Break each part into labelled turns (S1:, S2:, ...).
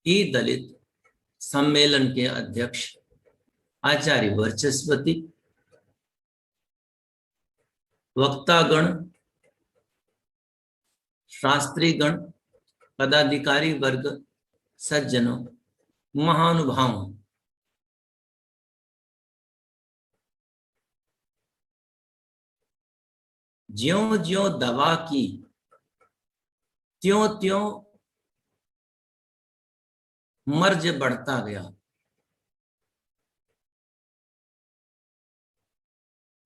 S1: ई दलित सम्मेलन के अध्यक्ष आचार्य वर्चस्पति, वक्तागण, शास्त्रीगण, पदाधिकारी वर्ग, सज्जनों, महानुभावों, ज्यों ज्यों दवा की त्यों त्यों मर्ज बढ़ता गया।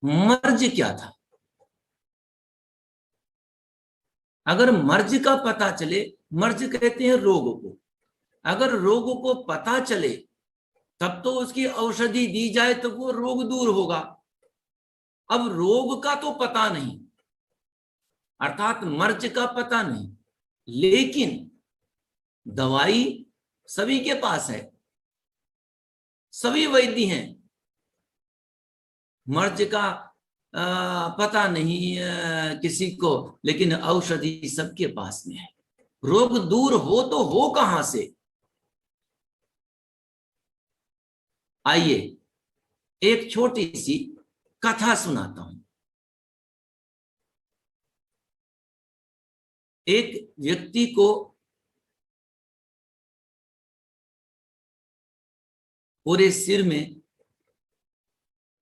S1: मर्ज क्या था? अगर मर्ज का पता चले, मर्ज कहते हैं रोग को, अगर रोग को पता चले तब तो उसकी औषधि दी जाए तो वो रोग दूर होगा। अब रोग का तो पता नहीं, अर्थात मर्ज का पता नहीं, लेकिन दवाई सभी के पास है, सभी वैद्य हैं। मर्ज का पता नहीं किसी को, लेकिन औषधि सबके पास में है। रोग दूर हो तो हो कहां से? आइए एक छोटी सी कथा सुनाता हूं। एक व्यक्ति को पूरे सिर में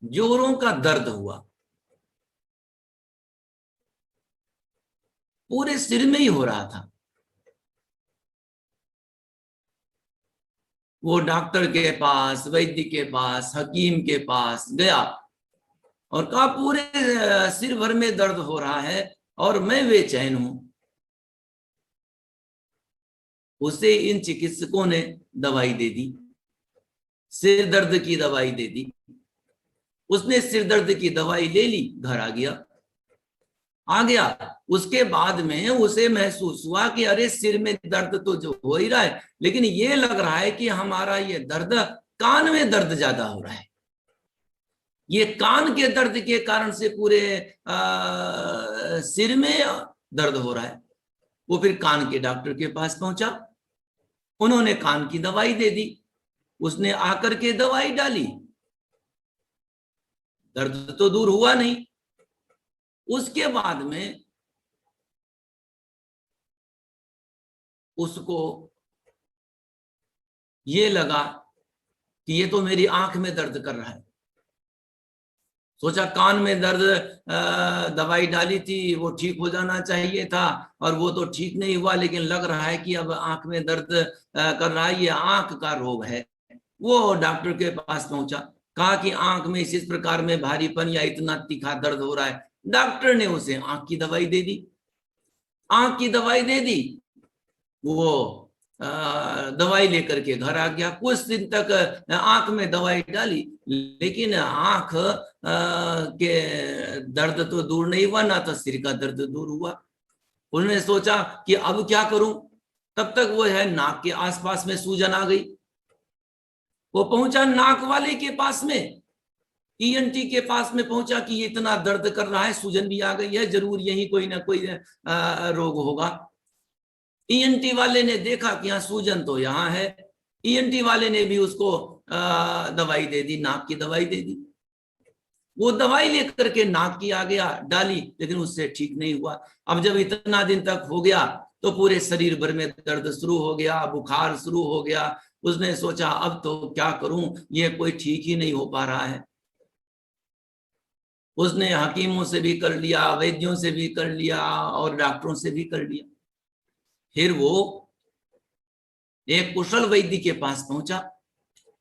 S1: जोरों का दर्द हुआ, पूरे सिर में ही हो रहा था। वो डॉक्टर के पास, वैद्य के पास, हकीम के पास गया और कहा पूरे सिर भर में दर्द हो रहा है और मैं बेचैन हूं। उसे इन चिकित्सकों ने दवाई दे दी, सिर दर्द की दवाई दे दी। उसने सिर दर्द की दवाई ले ली, घर आ गया। उसके बाद में उसे महसूस हुआ कि अरे सिर में दर्द तो जो हो ही रहा है, लेकिन ये लग रहा है कि हमारा ये दर्द कान में दर्द ज्यादा हो रहा है। ये कान के दर्द के कारण से पूरे सिर में दर्द हो रहा है। वो फिर कान के डॉक्टर के पास पहुंचा, उन्होंने कान की दवाई दे दी। उसने आकर के दवाई डाली, दर्द तो दूर हुआ नहीं। उसके बाद में उसको ये लगा कि ये तो मेरी आंख में दर्द कर रहा है। सोचा कान में दर्द, दवाई डाली थी, वो ठीक हो जाना चाहिए था और वो तो ठीक नहीं हुआ, लेकिन लग रहा है कि अब आंख में दर्द कर रहा है, ये आंख का रोग है। वो डॉक्टर के पास पहुंचा, कहा कि आंख में इस प्रकार में भारीपन या इतना तीखा दर्द हो रहा है। डॉक्टर ने उसे आंख की दवाई दे दी। आंख की दवाई दे दी, वो दवाई लेकर के घर आ गया। कुछ दिन तक आंख में दवाई डाली, लेकिन आंख के दर्द तो दूर नहीं हुआ, ना तो सिर का दर्द दूर हुआ। उन्होंने सोचा कि अब क्या करूं। तब तक वो है नाक के आसपास में सूजन आ गई। वो पहुंचा नाक वाले के पास में, ईएनटी के पास में पहुंचा कि इतना दर्द कर रहा है, सूजन भी आ गई है, जरूर यही कोई ना कोई रोग होगा। ईएनटी वाले ने देखा कि यहाँ सूजन तो यहाँ है। ईएनटी वाले ने भी उसको दवाई दे दी, नाक की दवाई दे दी। वो दवाई लेकर के नाक की आ गया, डाली, लेकिन उससे ठीक नहीं हुआ। अब जब इतना दिन तक हो गया तो पूरे शरीर भर में दर्द शुरू हो गया, बुखार शुरू हो गया। उसने सोचा अब तो क्या करूं, ये कोई ठीक ही नहीं हो पा रहा है। उसने हकीमों से भी कर लिया, वैद्यों से भी कर लिया और डॉक्टरों से भी कर लिया। फिर वो एक कुशल वैद्य के पास पहुंचा,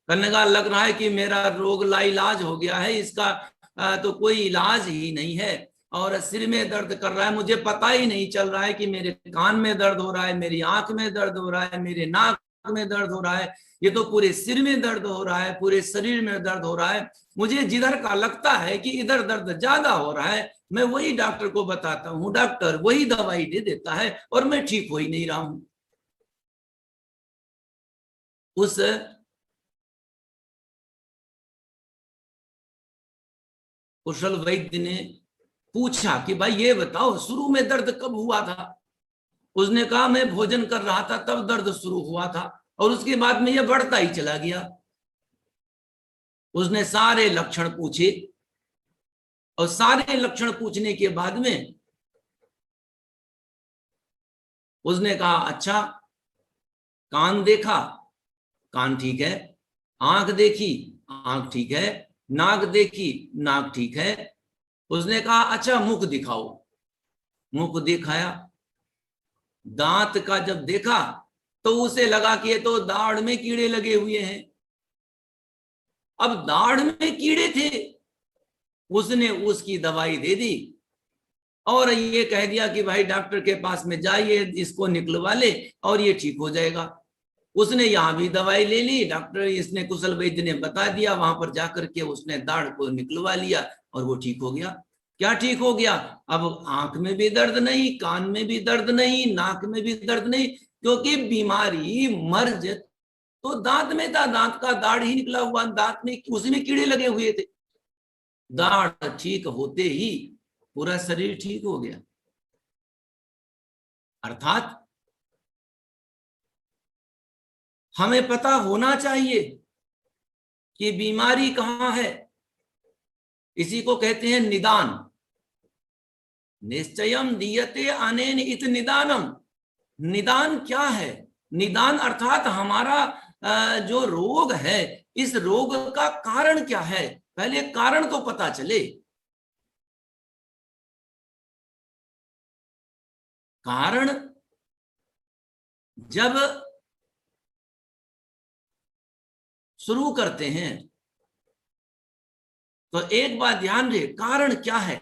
S1: कहने लगा लग रहा है कि मेरा रोग लाइलाज हो गया है, इसका तो कोई इलाज ही नहीं है और सिर में दर्द कर रहा है। मुझे पता ही नहीं चल रहा है कि मेरे कान में दर्द हो रहा है, मेरी आंख में दर्द हो रहा है, मेरे नाक में दर्द हो रहा है, ये तो पूरे सिर में दर्द हो रहा है, पूरे शरीर में दर्द हो रहा है। मुझे जिधर का लगता है कि इधर दर्द ज्यादा हो रहा है, मैं वही डॉक्टर को बताता हूँ, डॉक्टर वही दवाई दे देता है और मैं ठीक हो ही नहीं रहा हूं। उस कुशल वैद्य ने पूछा कि भाई ये बताओ शुरू में दर्द कब हुआ था? उसने कहा मैं भोजन कर रहा था तब दर्द शुरू हुआ था और उसके बाद में यह बढ़ता ही चला गया। उसने सारे लक्षण पूछे और सारे लक्षण पूछने के बाद में उसने कहा अच्छा, कान देखा, कान ठीक है, आंख देखी, आंख ठीक है, नाक देखी, नाक ठीक है। उसने कहा अच्छा मुख दिखाओ, मुख दिखाया। दांत का जब देखा तो उसे लगा कि ये तो दाढ़ में कीड़े लगे हुए हैं। अब दाढ़ में कीड़े थे, उसने उसकी दवाई दे दी और ये कह दिया कि भाई डॉक्टर के पास में जाइए, इसको निकलवा ले और ये ठीक हो जाएगा। उसने यहां भी दवाई ले ली, डॉक्टर इसने कुशल वैद्य ने बता दिया, वहां पर जाकर के उसने दाढ़ को निकलवा लिया और वो ठीक हो गया। क्या ठीक हो गया? अब आंख में भी दर्द नहीं, कान में भी दर्द नहीं, नाक में भी दर्द नहीं, क्योंकि बीमारी मर्ज तो दांत में था, दांत का दाढ़ ही निकला हुआ, दांत में उसमें कीड़े लगे हुए थे। दाढ़ ठीक होते ही पूरा शरीर ठीक हो गया। अर्थात हमें पता होना चाहिए कि बीमारी कहां है। इसी को कहते हैं निदान। निश्चयम दीयते अनेन इत निदानम। निदान क्या है? निदान अर्थात हमारा जो रोग है, इस रोग का कारण क्या है, पहले कारण तो पता चले। कारण जब शुरू करते हैं तो एक बात ध्यान रहे, कारण क्या है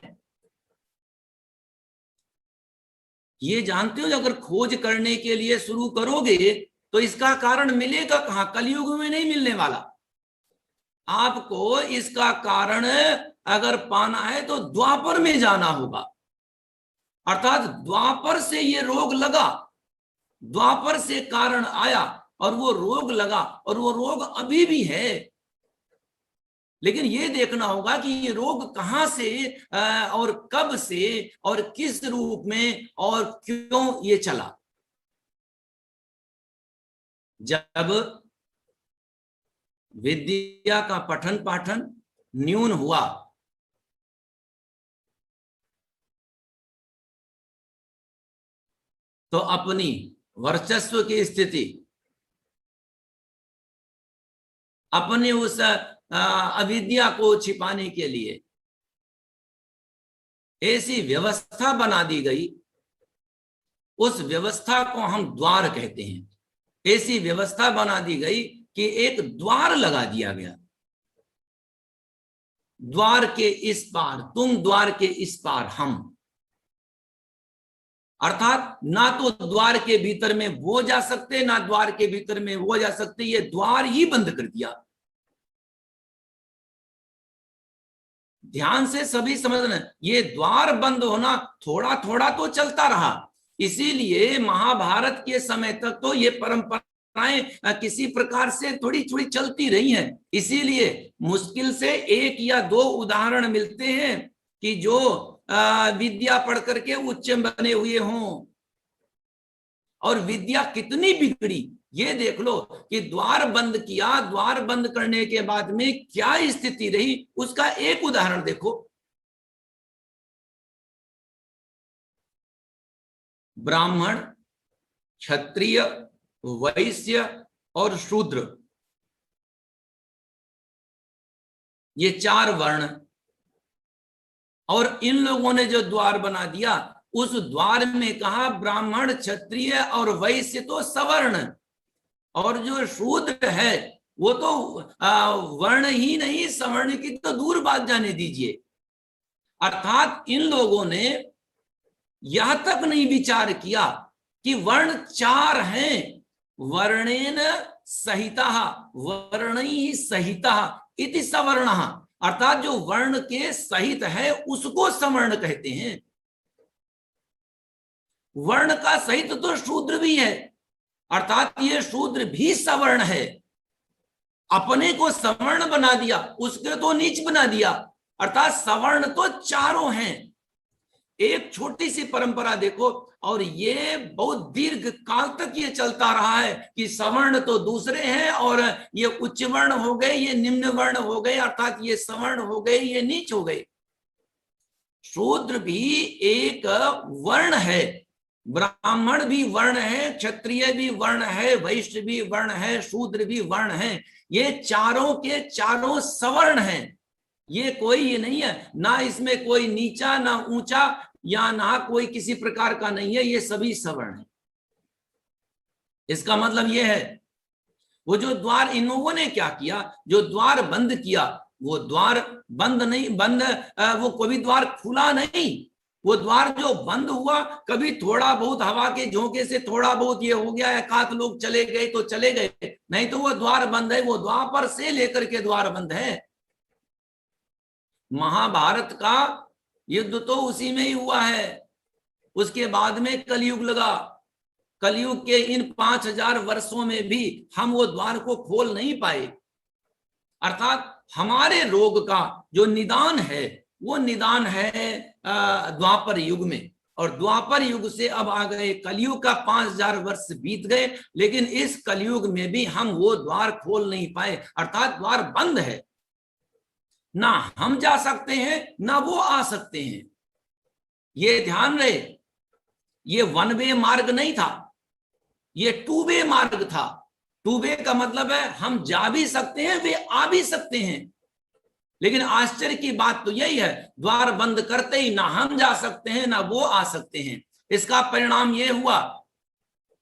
S1: ये जानते हो। अगर खोज करने के लिए शुरू करोगे तो इसका कारण मिलेगा कहां? कलयुग में नहीं मिलने वाला। आपको इसका कारण अगर पाना है तो द्वापर में जाना होगा। अर्थात द्वापर से ये रोग लगा, द्वापर से कारण आया और वो रोग लगा, और वो रोग अभी भी है। लेकिन ये देखना होगा कि ये रोग कहां से और कब से और किस रूप में और क्यों ये चला। जब विद्या का पठन पाठन न्यून हुआ तो अपनी वर्चस्व की स्थिति, अपने उस अविद्या को छिपाने के लिए ऐसी व्यवस्था बना दी गई। उस व्यवस्था को हम द्वार कहते हैं। ऐसी व्यवस्था बना दी गई कि एक द्वार लगा दिया गया। द्वार के इस पार तुम, द्वार के इस पार हम। अर्थात ना तो द्वार के भीतर में वो जा सकते, ना द्वार के भीतर में वो जा सकते, ये द्वार ही बंद कर दिया। ध्यान से सभी समझना, ये द्वार बंद होना थोड़ा थोड़ा तो चलता रहा। इसीलिए महाभारत के समय तक तो ये परंपराएं किसी प्रकार से थोड़ी थोड़ी चलती रही हैं। इसीलिए मुश्किल से एक या दो उदाहरण मिलते हैं कि जो विद्या पढ़ करके उच्च बने हुए हों। और विद्या कितनी बिगड़ी ये देख लो कि द्वार बंद किया, द्वार बंद करने के बाद में क्या स्थिति रही, उसका एक उदाहरण देखो। ब्राह्मण, क्षत्रिय, वैश्य और शूद्र, ये चार वर्ण, और इन लोगों ने जो द्वार बना दिया, उस द्वार में कहा ब्राह्मण, क्षत्रिय और वैश्य तो सवर्ण, और जो शूद्र है वो तो वर्ण ही नहीं, सवर्ण की तो दूर बात जाने दीजिए। अर्थात इन लोगों ने यह तक नहीं विचार किया कि वर्ण चार हैं। वर्णेन सहिता, वर्णैः सहिता इति सवर्ण। अर्थात जो वर्ण के सहित है उसको सवर्ण कहते हैं। वर्ण का सहित तो शूद्र भी है, अर्थात ये शूद्र भी सवर्ण है। अपने को सवर्ण बना दिया, उसके तो नीच बना दिया। अर्थात सवर्ण तो चारों हैं। एक छोटी सी परंपरा देखो, और ये बहुत दीर्घ काल तक ये चलता रहा है कि सवर्ण तो दूसरे हैं और ये उच्च वर्ण हो गए, ये निम्न वर्ण हो गए, अर्थात ये सवर्ण हो गए, ये नीच हो गए। शूद्र भी एक वर्ण है, ब्राह्मण भी वर्ण है, क्षत्रिय भी वर्ण है, वैश्य भी वर्ण है, शूद्र भी वर्ण है। ये चारों के चारों सवर्ण हैं। ये कोई ये नहीं है, ना इसमें कोई नीचा ना ऊंचा या ना कोई किसी प्रकार का नहीं है, ये सभी सवर्ण है। इसका मतलब ये है, वो जो द्वार इन लोगों ने क्या किया, जो द्वार बंद किया, वो द्वार बंद नहीं, वो कोई द्वार खुला नहीं। वो द्वार जो बंद हुआ, कभी थोड़ा बहुत हवा के झोंके से थोड़ा बहुत ये हो गया, एक आध लोग चले गए तो चले गए, नहीं तो वो द्वार बंद है। वो द्वापर से लेकर के द्वार बंद है। महाभारत का युद्ध तो उसी में ही हुआ है। उसके बाद में कलयुग लगा। कलयुग के इन 5000 वर्षों में भी हम वो द्वार को खोल नहीं पाए। अर्थात हमारे रोग का जो निदान है, वो निदान है द्वापर युग में। और द्वापर युग से अब आ गए कलयुग का 5000 वर्ष बीत गए, लेकिन इस कलयुग में भी हम वो द्वार खोल नहीं पाए, अर्थात द्वार बंद है। ना हम जा सकते हैं, ना वो आ सकते हैं। ये ध्यान रहे, ये वन वे मार्ग नहीं था, ये टू वे मार्ग था। टू वे का मतलब है हम जा भी सकते हैं, वे आ भी सकते हैं। लेकिन आश्चर्य की बात तो यही है, द्वार बंद करते ही ना हम जा सकते हैं, ना वो आ सकते हैं। इसका परिणाम ये हुआ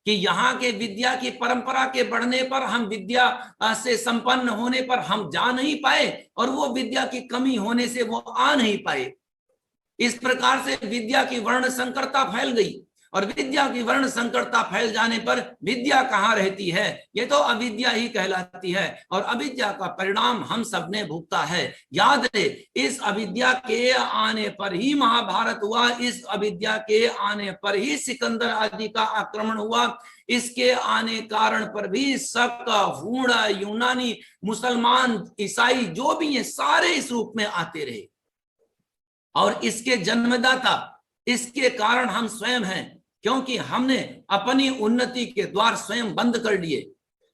S1: कि यहाँ के विद्या की परंपरा के बढ़ने पर, हम विद्या से संपन्न होने पर हम जा नहीं पाए, और वो विद्या की कमी होने से वो आ नहीं पाए। इस प्रकार से विद्या की वर्ण संकरता फैल गई, और विद्या की वर्ण संकरता फैल जाने पर विद्या कहाँ रहती है, ये तो अविद्या ही कहलाती है। और अविद्या का परिणाम हम सब ने भुगता है। याद रहे, इस अविद्या के आने पर ही महाभारत हुआ, इस अविद्या के आने पर ही सिकंदर आदि का आक्रमण हुआ, इसके आने कारण पर भी शक, हूण, यूनानी, मुसलमान, ईसाई जो भी हैं, सारे इस रूप में आते रहे। और इसके जन्मदाता, इसके कारण हम स्वयं हैं, क्योंकि हमने अपनी उन्नति के द्वार स्वयं बंद कर लिए।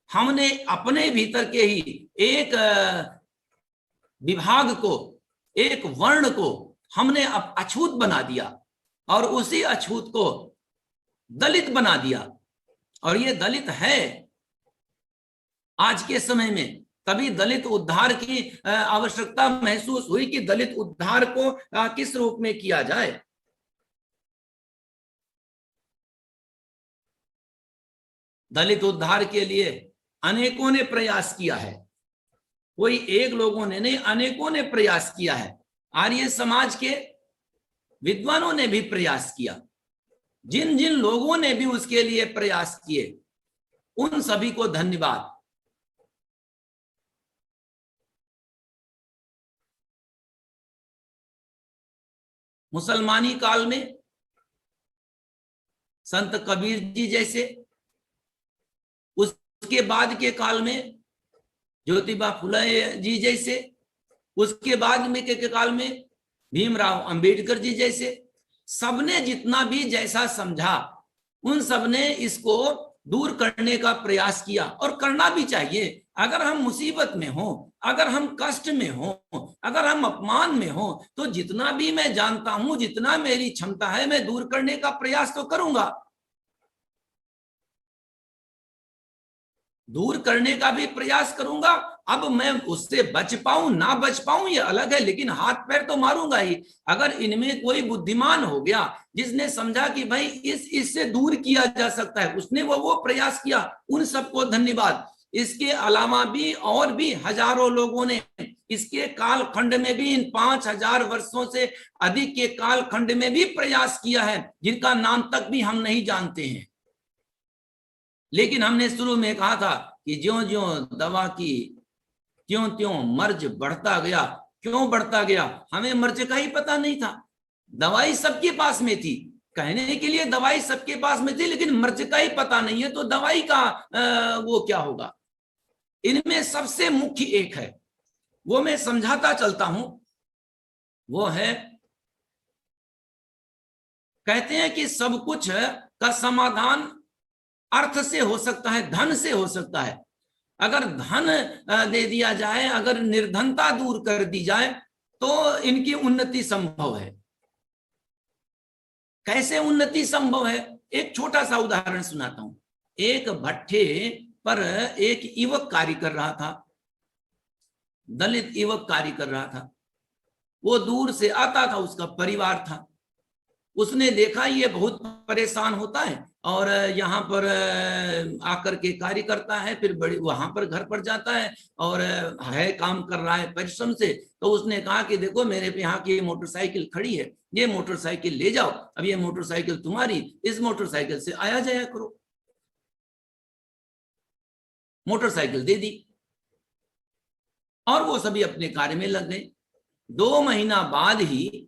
S1: हमने अपने भीतर के ही एक विभाग को, एक वर्ण को हमने अछूत बना दिया, और उसी अछूत को दलित बना दिया। और ये दलित है आज के समय में। तभी दलित उद्धार की आवश्यकता महसूस हुई कि दलित उद्धार को किस रूप में किया जाए। दलित उद्धार के लिए अनेकों ने प्रयास किया है, कोई एक लोगों ने नहीं, अनेकों ने प्रयास किया है। आर्य समाज के विद्वानों ने भी प्रयास किया। जिन जिन लोगों ने भी उसके लिए प्रयास किए, उन सभी को धन्यवाद। मुसलमानी काल में संत कबीर जी जैसे, उसके बाद के काल में ज्योतिबा फुले जी जैसे, उसके बाद में के काल में भीमराव अंबेडकर जी जैसे, सबने जितना भी जैसा समझा, उन सबने इसको दूर करने का प्रयास किया, और करना भी चाहिए। अगर हम मुसीबत में हो, अगर हम कष्ट में हो, अगर हम अपमान में हो, तो जितना भी मैं जानता हूं, जितना मेरी क्षमता है, मैं दूर करने का प्रयास तो करूंगा। दूर करने का भी प्रयास करूंगा। अब मैं उससे बच पाऊं ना बच पाऊं ये अलग है, लेकिन हाथ पैर तो मारूंगा ही। अगर इनमें कोई बुद्धिमान हो गया जिसने समझा कि भाई इससे दूर किया जा सकता है, उसने वो प्रयास किया, उन सबको धन्यवाद। इसके अलावा भी और भी हजारों लोगों ने इसके कालखंड में भी, इन 5000 वर्षों से अधिक के कालखंड में भी प्रयास किया है, जिनका नाम तक भी हम नहीं जानते हैं। लेकिन हमने शुरू में कहा था कि ज्यों ज्यों दवा की त्यों त्यों मर्ज बढ़ता गया। क्यों बढ़ता गया? हमें मर्ज का ही पता नहीं था। दवाई सबके पास में थी, कहने के लिए दवाई सबके पास में थी, लेकिन मर्ज का ही पता नहीं है, तो दवाई का वो क्या होगा। इनमें सबसे मुख्य एक है, वो मैं समझाता चलता हूं, वो है कहते हैं कि सब कुछ का समाधान अर्थ से हो सकता है, धन से हो सकता है। अगर धन दे दिया जाए, अगर निर्धनता दूर कर दी जाए, तो इनकी उन्नति संभव है। कैसे उन्नति संभव है? एक छोटा सा उदाहरण सुनाता हूं। एक भट्ठे पर एक युवक कार्य कर रहा था, दलित युवक कार्य कर रहा था। वो दूर से आता था, उसका परिवार था। उसने देखा ये बहुत परेशान होता है और यहाँ पर आकर के कार्य करता है, फिर बड़ी वहां पर घर पर जाता है और है काम कर रहा है परिश्रम से। तो उसने कहा कि देखो मेरे पे यहाँ की मोटरसाइकिल खड़ी है, ये मोटरसाइकिल ले जाओ, अब ये मोटरसाइकिल तुम्हारी, इस मोटरसाइकिल से आया जाया करो। मोटरसाइकिल दे दी और वो सभी अपने कार्य में लग गए। 2 महीना बाद ही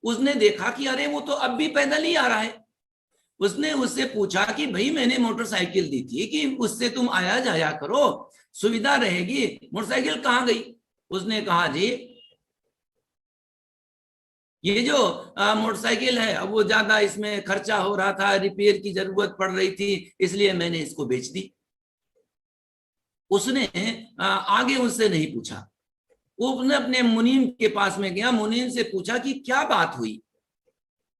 S1: उसने देखा कि अरे वो तो अब भी पैदल ही आ रहा है। उसने उससे पूछा कि भाई मैंने मोटरसाइकिल दी थी कि उससे तुम आया जाया करो, सुविधा रहेगी, मोटरसाइकिल कहाँ गई? उसने कहा जी ये जो मोटरसाइकिल है अब वो ज्यादा इसमें खर्चा हो रहा था, रिपेयर की जरूरत पड़ रही थी, इसलिए मैंने इसको बेच दी। उसने आगे उससे नहीं पूछा। उसने अपने मुनीम के पास में गया, मुनीम से पूछा कि क्या बात हुई।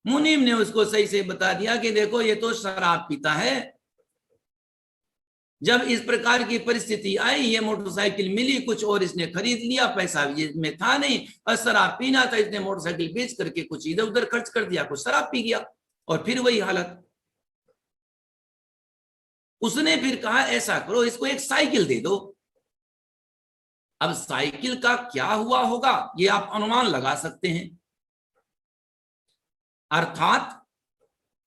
S1: मुनीम ने उसको सही से बता दिया कि देखो ये तो शराब पीता है, जब इस प्रकार की परिस्थिति आई, ये मोटरसाइकिल मिली, कुछ और इसने खरीद लिया, पैसा में था नहीं, और शराब पीना था, इसने मोटरसाइकिल बेच करके कुछ इधर उधर खर्च कर दिया, कुछ शराब पी गया और फिर वही हालत। उसने फिर कहा ऐसा करो, इसको एक साइकिल दे दो। अब साइकिल का क्या हुआ होगा ये आप अनुमान लगा सकते हैं। अर्थात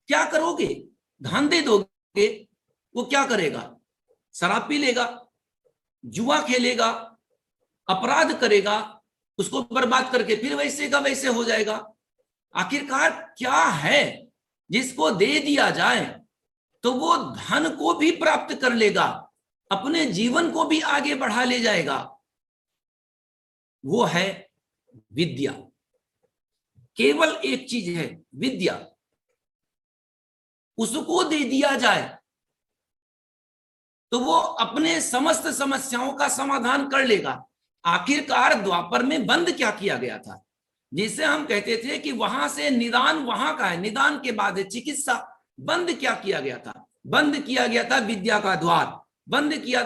S1: क्या करोगे? धन दे दोगे, वो क्या करेगा? शराब पी लेगा, जुआ खेलेगा, अपराध करेगा, उसको बर्बाद करके फिर वैसे का वैसे हो जाएगा। आखिरकार क्या है जिसको दे दिया जाए तो वो धन को भी प्राप्त कर लेगा, अपने जीवन को भी आगे बढ़ा ले जाएगा? वो है विद्या। केवल एक चीज है विद्या, उसको दे दिया जाए तो वो अपने समस्त समस्याओं का समाधान कर लेगा। आखिरकार द्वापर में बंद क्या किया गया था, जिसे हम कहते थे कि वहां से निदान वहां का है, निदान के बाद है चिकित्सा। बंद क्या किया गया था? बंद किया गया था विद्या का द्वार, बंद किया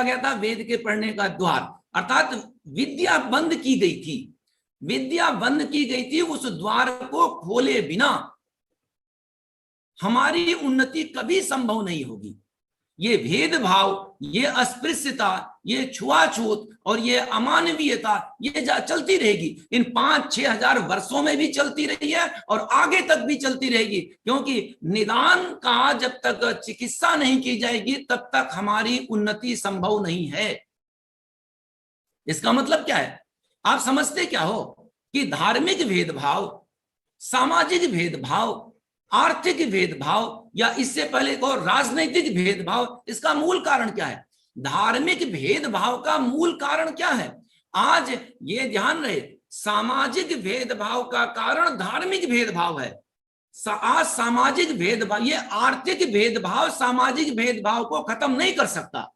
S1: गया था वेद के पढ़ने का द्वार। अर्थात विद्या बंद की गई थी, विद्या बंद की गई थी। उस द्वार को खोले बिना हमारी उन्नति कभी संभव नहीं होगी। ये भेदभाव, ये अस्पृश्यता, ये छुआछूत और ये अमानवीयता ये चलती रहेगी। इन 5-6 हजार वर्षों में भी चलती रही है और आगे तक भी चलती रहेगी, क्योंकि निदान का जब तक चिकित्सा नहीं की जाएगी तब तक हमारी उन्नति संभव नहीं है। इसका मतलब क्या है? आप समझते क्या हो कि धार्मिक भेदभाव, सामाजिक भेदभाव, आर्थिक भेदभाव या इससे पहले को राजनीतिक भेदभाव, इसका मूल कारण क्या है? धार्मिक भेदभाव का मूल कारण क्या है? आज ये ध्यान रहे, सामाजिक भेदभाव का कारण धार्मिक भेदभाव है। आज सामाजिक भेदभाव, ये आर्थिक भेदभाव सामाजिक भेदभाव को खत्म नहीं कर सकता।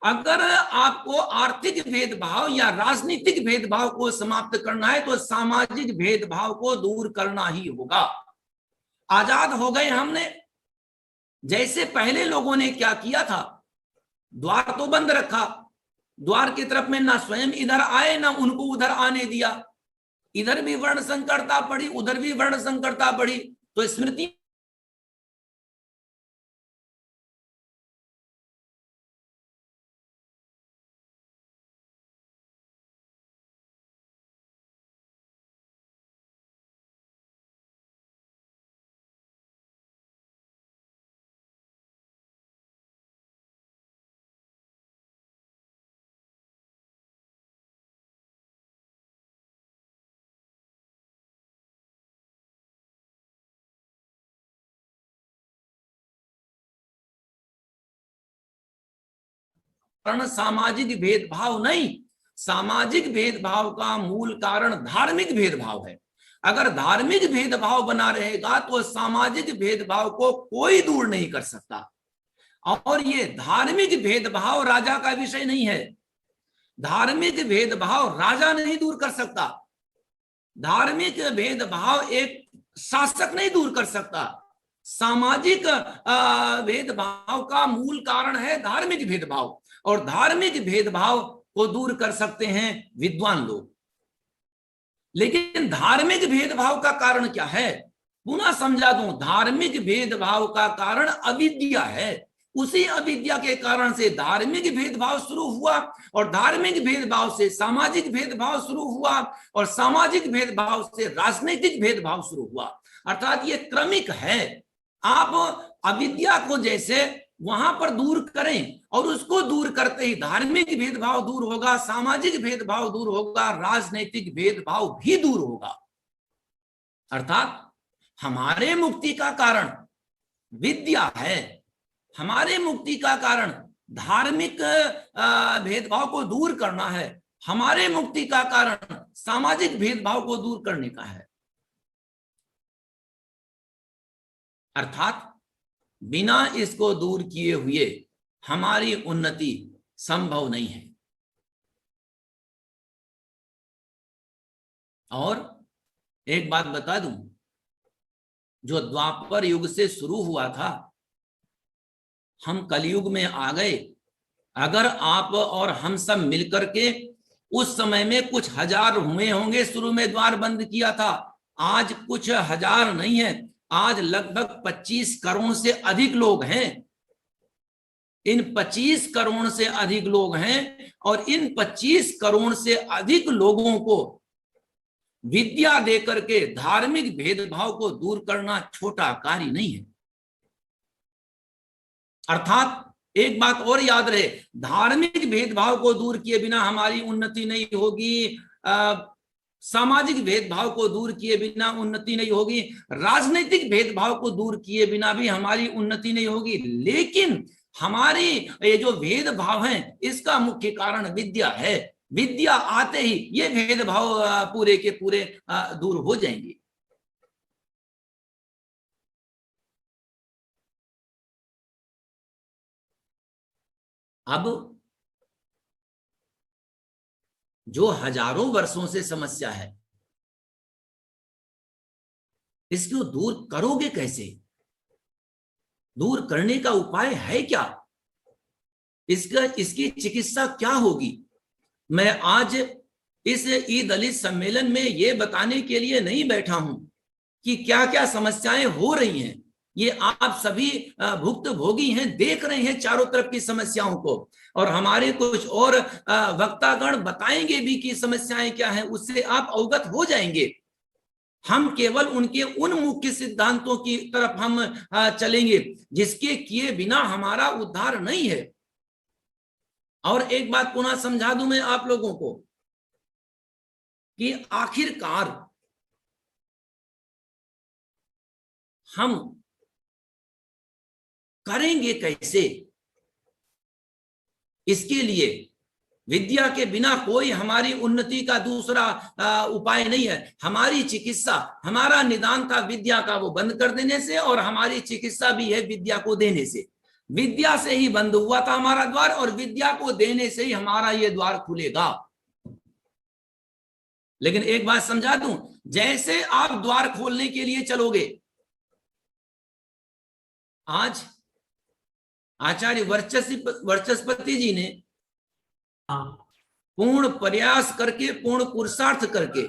S1: अगर आपको आर्थिक भेदभाव या राजनीतिक भेदभाव को समाप्त करना है तो सामाजिक भेदभाव को दूर करना ही होगा। आजाद हो गए हमने, जैसे पहले लोगों ने क्या किया था, द्वार तो बंद रखा, द्वार की तरफ में ना स्वयं इधर आए ना उनको उधर आने दिया, इधर भी वर्ण संकरता पड़ी, उधर भी वर्ण संकरता पड़ी। तो स्मृति कारण सामाजिक भेदभाव नहीं, सामाजिक भेदभाव का मूल कारण धार्मिक भेदभाव है। अगर धार्मिक भेदभाव बना रहेगा तो सामाजिक भेदभाव को कोई दूर नहीं कर सकता। और ये धार्मिक भेदभाव राजा का विषय नहीं है। धार्मिक भेदभाव राजा नहीं दूर कर सकता। धार्मिक भेदभाव एक शासक नहीं दूर कर सकता। सामाजिक भेदभाव का मूल कारण है धार्मिक भेदभाव, और धार्मिक भेदभाव को दूर कर सकते हैं विद्वान लोग। लेकिन धार्मिक भेदभाव का कारण क्या है? पुनः समझा दूं, धार्मिक भेदभाव का कारण अविद्या है। उसी अविद्या के कारण से धार्मिक भेदभाव शुरू हुआ, और धार्मिक भेदभाव से सामाजिक भेदभाव शुरू हुआ, और सामाजिक भेदभाव से राजनीतिक भेदभाव शुरू हुआ। अर्थात ये क्रमिक है। आप अविद्या को जैसे वहां पर दूर करें, और उसको दूर करते ही धार्मिक भेदभाव दूर होगा, सामाजिक भेदभाव दूर होगा, राजनीतिक भेदभाव भी दूर होगा। अर्थात हमारे मुक्ति का कारण विद्या है, हमारे मुक्ति का कारण धार्मिक भेदभाव को दूर करना है, हमारे मुक्ति का कारण सामाजिक भेदभाव को दूर करने का है। अर्थात बिना इसको दूर किए हुए हमारी उन्नति संभव नहीं है। और एक बात बता दूं, जो द्वापर युग से शुरू हुआ था, हम कलयुग में आ गए। अगर आप और हम सब मिलकर के उस समय में कुछ हजार हुए होंगे, शुरू में द्वार बंद किया था, आज कुछ हजार नहीं है, आज लगभग 25 करोड़ से अधिक लोग हैं। इन 25 करोड़ से अधिक लोग हैं, और इन 25 करोड़ से अधिक लोगों को विद्या देकर के धार्मिक भेदभाव को दूर करना छोटा कार्य नहीं है। अर्थात एक बात और याद रहे, धार्मिक भेदभाव को दूर किए बिना हमारी उन्नति नहीं होगी, सामाजिक भेदभाव को दूर किए बिना उन्नति नहीं होगी, राजनीतिक भेदभाव को दूर किए बिना भी हमारी उन्नति नहीं होगी। लेकिन हमारी ये जो भेदभाव है, इसका मुख्य कारण विद्या है। विद्या आते ही ये भेदभाव पूरे के पूरे दूर हो जाएंगे। अब जो हजारों वर्षों से समस्या है, इसको दूर करोगे कैसे? दूर करने का उपाय है क्या? इसकी चिकित्सा क्या होगी? मैं आज इस ई दलित सम्मेलन में ये बताने के लिए नहीं बैठा हूं कि क्या क्या समस्याएं हो रही हैं। ये आप सभी भुक्तभोगी हैं, देख रहे हैं चारों तरफ की समस्याओं को, और हमारे कुछ और वक्तागण बताएंगे भी कि समस्याएं क्या हैं, उससे आप अवगत हो जाएंगे। हम केवल उनके उन मुख्य सिद्धांतों की तरफ हम चलेंगे जिसके किए बिना हमारा उद्धार नहीं है। और एक बात पुनः समझा दूं मैं आप लोगों को कि आखिरकार हम करेंगे कैसे? इसके लिए विद्या के बिना कोई हमारी उन्नति का दूसरा उपाय नहीं है। हमारी चिकित्सा, हमारा निदान था विद्या का, वो बंद कर देने से, और हमारी चिकित्सा भी है विद्या को देने से। विद्या से ही बंद हुआ था हमारा द्वार, और विद्या को देने से ही हमारा ये द्वार खुलेगा। लेकिन एक बात समझा दूं, जैसे आप द्वार खोलने के लिए चलोगे, आज आचार्य वर्चस्पति जी ने पूर्ण प्रयास करके, पूर्ण पुरुषार्थ करके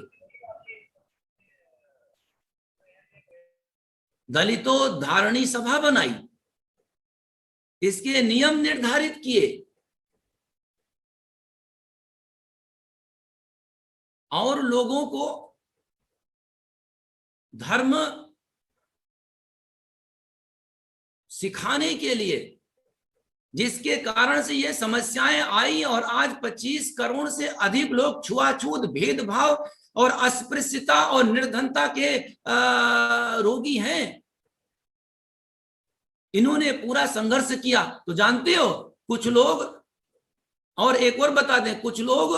S1: दलितों धारणी सभा बनाई, इसके नियम निर्धारित किए, और लोगों को धर्म सिखाने के लिए, जिसके कारण से ये समस्याएं आई, और आज 25 करोड़ से अधिक लोग छुआछूत, भेदभाव और अस्पृश्यता और निर्धनता के रोगी हैं। इन्होंने पूरा संघर्ष किया। तो जानते हो, कुछ लोग, और एक और बता दें, कुछ लोग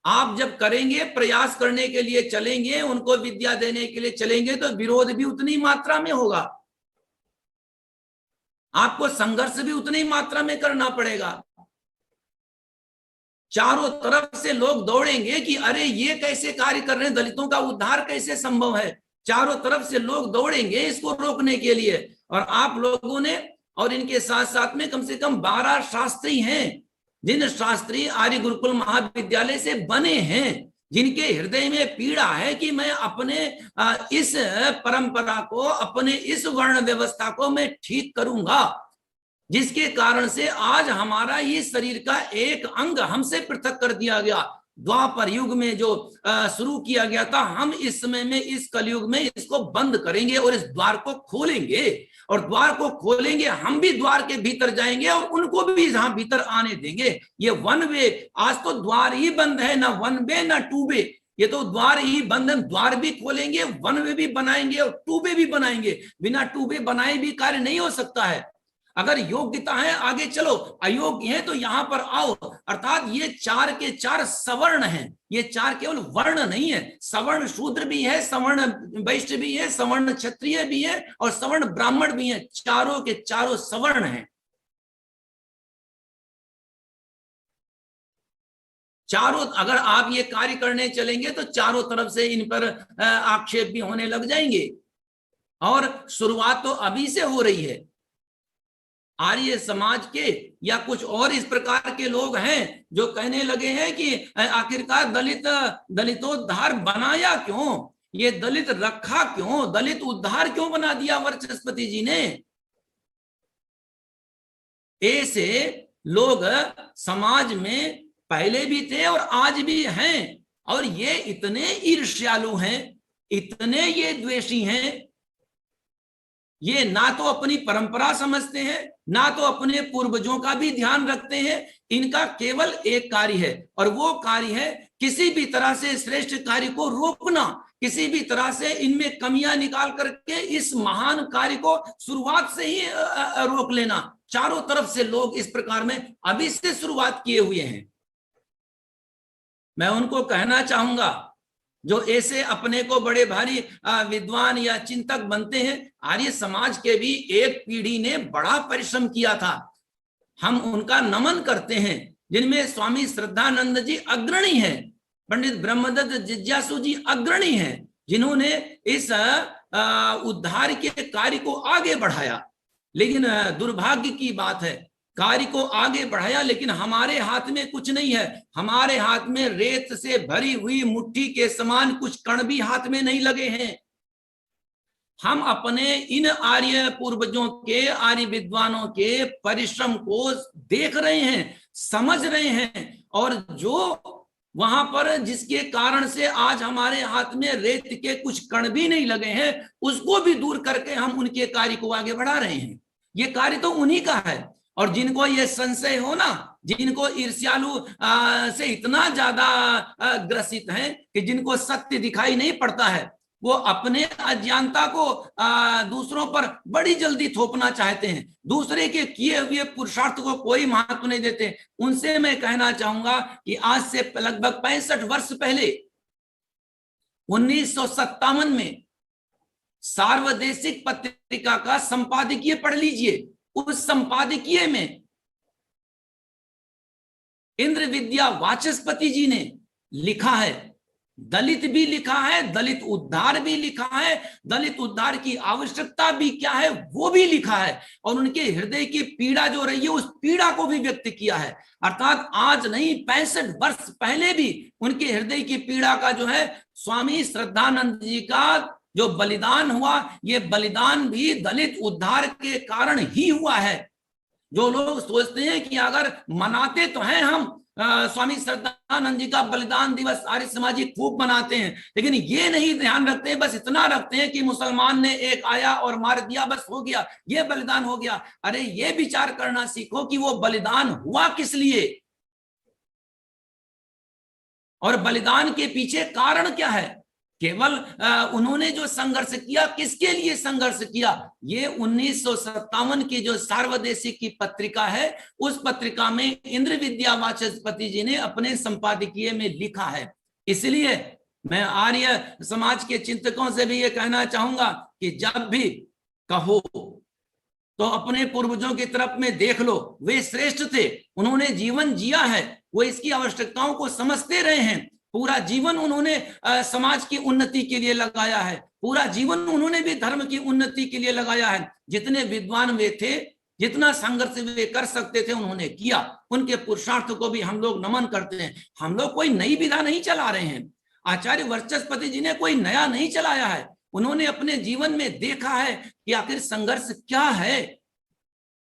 S1: आप जब करेंगे, प्रयास करने के लिए चलेंगे, उनको विद्या देने के लिए चलेंगे, तो विरोध भी उतनी मात्रा में होगा, आपको संघर्ष भी उतनी मात्रा में करना पड़ेगा। चारों तरफ से लोग दौड़ेंगे कि अरे ये कैसे कार्य कर रहे हैं, दलितों का उद्धार कैसे संभव है। चारों तरफ से लोग दौड़ेंगे इसको रोकने के लिए। और आप लोगों ने, और इनके साथ साथ में कम से कम 12 शास्त्री हैं, जिन शास्त्री आर्य गुरुकुल महाविद्यालय से बने हैं, जिनके हृदय में पीड़ा है कि मैं अपने इस परंपरा को, अपने इस वर्ण व्यवस्था को मैं ठीक करूंगा, जिसके कारण से आज हमारा ये शरीर का एक अंग हमसे पृथक कर दिया गया। द्वापर युग में जो शुरू किया गया था, हम इस समय में, इस कलयुग में इसको बंद करेंगे और इस द्वार को खोलेंगे। और द्वार को खोलेंगे, हम भी द्वार के भीतर जाएंगे और उनको भी यहां भीतर आने देंगे। ये वन वे, आज तो द्वार ही बंद है, ना वन वे ना टू वे, ये तो द्वार ही बंद है। द्वार भी खोलेंगे, वन वे भी बनाएंगे और टू वे भी बनाएंगे। बिना टू वे बनाए भी कार्य नहीं हो सकता है। अगर योग्यता है आगे चलो, अयोग्य है तो यहां पर आओ। अर्थात ये 4 के 4 सवर्ण हैं, ये 4 केवल वर्ण नहीं है, सवर्ण शूद्र भी है, सवर्ण वैश्य भी है, सवर्ण क्षत्रिय भी है और सवर्ण ब्राह्मण भी है। चारों के चारों सवर्ण हैं। चारों, अगर आप ये कार्य करने चलेंगे तो चारों तरफ से इन पर आक्षेप भी होने लग जाएंगे। और शुरुआत तो अभी से हो रही है। आर्य समाज के या कुछ और इस प्रकार के लोग हैं जो कहने लगे हैं कि आखिरकार दलितोद्धार बनाया क्यों, ये दलित रखा क्यों, दलित उद्धार क्यों बना दिया वाचस्पति जी ने। ऐसे लोग समाज में पहले भी थे और आज भी हैं। और ये इतने ईर्ष्यालु हैं, इतने ये द्वेषी हैं, ये ना तो अपनी परंपरा समझते हैं, ना तो अपने पूर्वजों का भी ध्यान रखते हैं। इनका केवल एक कार्य है, और वो कार्य है किसी भी तरह से श्रेष्ठ कार्य को रोकना, किसी भी तरह से इनमें कमियां निकाल करके इस महान कार्य को शुरुआत से ही रोक लेना। चारों तरफ से लोग इस प्रकार में अभी से शुरुआत किए हुए हैं। मैं उनको कहना चाहूंगा जो ऐसे अपने को बड़े भारी विद्वान या चिंतक बनते हैं, आर्य समाज के भी एक पीढ़ी ने बड़ा परिश्रम किया था, हम उनका नमन करते हैं। जिनमें स्वामी श्रद्धानंद जी अग्रणी हैं, पंडित ब्रह्मदत्त जिज्ञासु जी अग्रणी हैं, जिन्होंने इस उद्धार के कार्य को आगे बढ़ाया। लेकिन दुर्भाग्य की बात है, कार्य को आगे बढ़ाया लेकिन हमारे हाथ में कुछ नहीं है। हमारे हाथ में रेत से भरी हुई मुट्ठी के समान कुछ कण भी हाथ में नहीं लगे हैं। हम अपने इन आर्य पूर्वजों के, आर्य विद्वानों के परिश्रम को देख रहे हैं, समझ रहे हैं, और जो वहां पर जिसके कारण से आज हमारे हाथ में रेत के कुछ कण भी नहीं लगे हैं, उसको भी दूर करके हम उनके कार्य को आगे बढ़ा रहे हैं। ये कार्य तो उन्हीं का है। और जिनको ये संशय हो ना, जिनको ईर्ष्यालु से इतना ज्यादा ग्रसित हैं कि जिनको सत्य दिखाई नहीं पड़ता है, वो अपने अज्ञानता को दूसरों पर बड़ी जल्दी थोपना चाहते हैं, दूसरे के किए हुए पुरुषार्थ को कोई महत्व नहीं देते। उनसे मैं कहना चाहूंगा कि आज से लगभग 65 वर्ष पहले 1957 में सार्वदेशिक पत्रिका का संपादकीय पढ़ लीजिए। उस संपादकीय में इंद्र विद्या वाचस्पति जी ने लिखा है, दलित भी लिखा है, दलित उद्धार भी लिखा है, दलित उद्धार की आवश्यकता भी क्या है वो भी लिखा है, और उनके हृदय की पीड़ा जो रही है उस पीड़ा को भी व्यक्त किया है। अर्थात आज नहीं, 65 वर्ष पहले भी उनके हृदय की पीड़ा का जो है, स्वामी श्रद्धानंद जी का जो बलिदान हुआ, ये बलिदान भी दलित उद्धार के कारण ही हुआ है। जो लोग सोचते हैं कि अगर मनाते तो हैं हम स्वामी श्रद्धानंद जी का बलिदान दिवस, आर्य समाजी खूब मनाते हैं, लेकिन ये नहीं ध्यान रखते, बस इतना रखते हैं कि मुसलमान ने एक आया और मार दिया, बस हो गया, ये बलिदान हो गया। अरे ये विचार करना सीखो कि वो बलिदान हुआ किस लिए, और बलिदान के पीछे कारण क्या है। केवल उन्होंने जो संघर्ष किया, किसके लिए संघर्ष किया, ये 1957 की जो सार्वदेशिक की पत्रिका है, उस पत्रिका में इंद्र विद्या वाचस्पति जी ने अपने संपादकीय में लिखा है। इसलिए मैं आर्य समाज के चिंतकों से भी ये कहना चाहूंगा कि जब भी कहो तो अपने पूर्वजों की तरफ में देख लो, वे श्रेष्ठ थे, उन्होंने जीवन जिया है, वो इसकी आवश्यकताओं को समझते रहे हैं, पूरा जीवन उन्होंने समाज की उन्नति के लिए लगाया है, पूरा जीवन उन्होंने भी धर्म की उन्नति के लिए लगाया है। जितने विद्वान वे थे, जितना संघर्ष वे कर सकते थे उन्होंने किया, उनके पुरुषार्थ को भी हम लोग नमन करते हैं। हम लोग कोई नई विधा नहीं चला रहे हैं, आचार्य वाचस्पति जी ने कोई नया नहीं चलाया है, उन्होंने अपने जीवन में देखा है कि आखिर संघर्ष क्या है।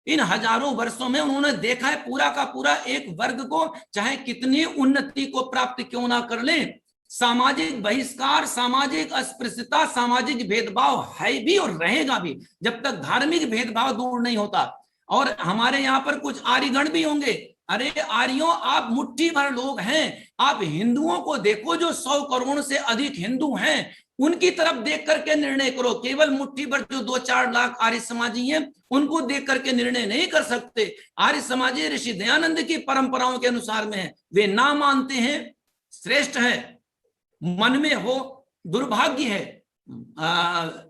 S1: इन हजारों वर्षों में उन्होंने देखा है पूरा का पूरा एक वर्ग को चाहे कितनी उन्नति को प्राप्त क्यों ना कर ले, सामाजिक बहिष्कार, सामाजिक अस्पृश्यता, सामाजिक भेदभाव है भी और रहेगा भी जब तक धार्मिक भेदभाव दूर नहीं होता। और हमारे यहाँ पर कुछ आर्यगण भी होंगे, अरे आर्यों आप मुट्ठी भर लोग हैं, आप हिंदुओं को देखो जो 100 करोड़ से अधिक हिंदू हैं, उनकी तरफ देख करके निर्णय करो। केवल मुट्ठी भर जो 2-4 लाख आर्य समाजी हैं उनको देख करके निर्णय नहीं कर सकते। आर्य समाजी ऋषि दयानंद की परंपराओं के अनुसार में है, वे ना मानते हैं, श्रेष्ठ है, मन में हो दुर्भाग्य है,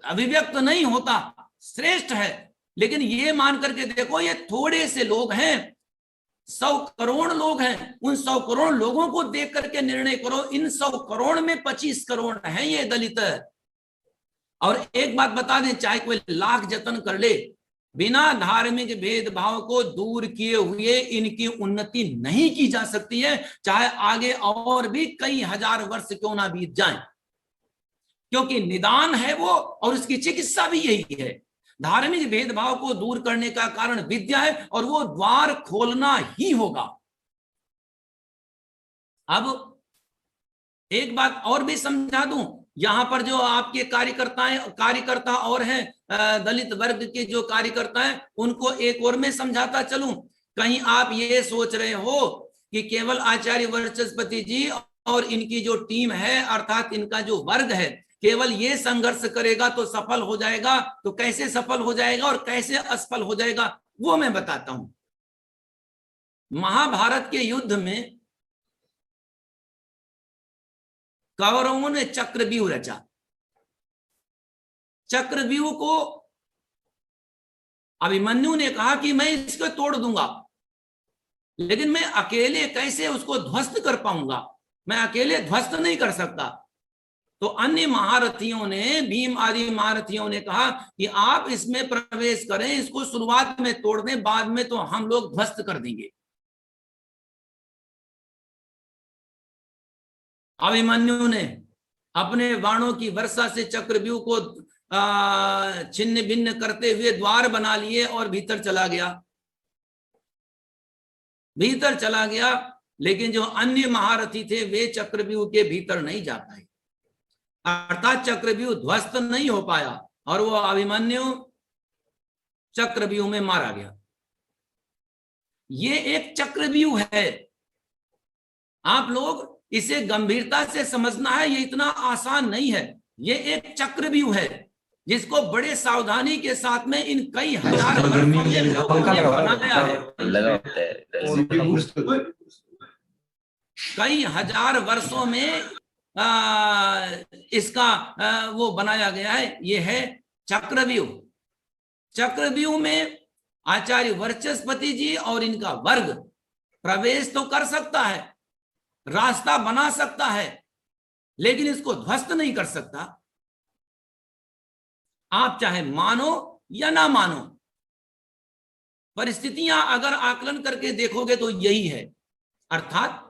S1: अभिव्यक्त नहीं होता, श्रेष्ठ है। लेकिन ये मान करके देखो ये थोड़े से लोग हैं, 100 करोड़ लोग हैं, उन 100 करोड़ लोगों को देख करके निर्णय करो। इन 100 करोड़ में 25 करोड़ हैं ये दलित। और एक बात बता दें, चाहे कोई लाख जतन कर ले, बिना धार्मिक भेदभाव को दूर किए हुए इनकी उन्नति नहीं की जा सकती है, चाहे आगे और भी कई हजार वर्ष क्यों ना बीत जाएं, क्योंकि निदान है वो और उसकी चिकित्सा भी यही है। धार्मिक भेदभाव को दूर करने का कारण विद्या है और वो द्वार खोलना ही होगा। अब एक बात और भी समझा दूं, यहां पर जो आपके कार्यकर्ता और हैं, दलित वर्ग के जो कार्यकर्ता हैं, उनको एक और मैं समझाता चलूं। कहीं आप ये सोच रहे हो कि केवल आचार्य वाचस्पति जी और इनकी जो टीम है, अर्थात इनका जो वर्ग है, केवल ये संघर्ष करेगा तो सफल हो जाएगा, तो कैसे सफल हो जाएगा और कैसे असफल हो जाएगा वो मैं बताता हूं। महाभारत के युद्ध में कौरवों ने चक्रव्यूह रचा। चक्रव्यूह को अभिमन्यु ने कहा कि मैं इसको तोड़ दूंगा, लेकिन मैं अकेले कैसे उसको ध्वस्त कर पाऊंगा, मैं अकेले ध्वस्त नहीं कर सकता। तो अन्य महारथियों ने, भीम आदि महारथियों ने कहा कि आप इसमें प्रवेश करें, इसको शुरुआत में तोड़ दें, बाद में तो हम लोग ध्वस्त कर देंगे। अभिमन्यु ने अपने बाणों की वर्षा से चक्रव्यूह को छिन्न भिन्न करते हुए द्वार बना लिए और भीतर चला गया, लेकिन जो अन्य महारथी थे वे चक्रव्यूह के भीतर नहीं जा पाए, अर्थात चक्रव्यूह ध्वस्त नहीं हो पाया और वो अभिमन्यु चक्रव्यूह में मारा गया। ये एक चक्रव्यूह है, आप लोग इसे गंभीरता से समझना है, ये इतना आसान नहीं है। ये एक चक्रव्यूह है जिसको बड़े सावधानी के साथ में इन कई हजार वर्षों में लोगों ने बनाया है। कई हजार वर्षों में इसका वो बनाया गया है, ये है चक्रव्यूह। चक्रव्यूह में आचार्य वाचस्पति जी और इनका वर्ग प्रवेश तो कर सकता है, रास्ता बना सकता है, लेकिन इसको ध्वस्त नहीं कर सकता। आप चाहे मानो या ना मानो, परिस्थितियां अगर आकलन करके देखोगे तो यही है। अर्थात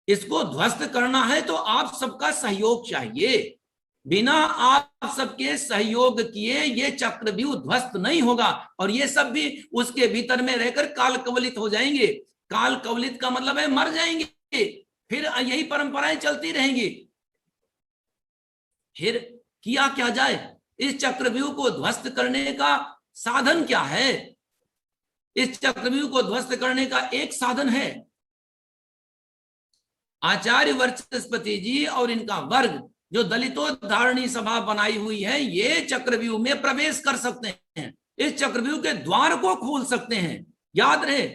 S1: इसको ध्वस्त करना है तो आप सबका सहयोग चाहिए, बिना आप सबके सहयोग किए ये चक्रव्यूह ध्वस्त नहीं होगा और ये सब भी उसके भीतर में रहकर काल कवलित हो जाएंगे। काल कवलित का मतलब है मर जाएंगे, फिर यही परंपराएं चलती रहेंगी। फिर किया क्या जाए, इस चक्रव्यूह को ध्वस्त करने का साधन क्या है? इस चक्रव्यूह को ध्वस्त करने का एक साधन है, आचार्य वाचस्पति जी और इनका वर्ग जो दलितोद्धारणी सभा बनाई हुई है, ये चक्रव्यूह में प्रवेश कर सकते हैं, इस चक्रव्यूह के द्वार को खोल सकते हैं। याद रहे,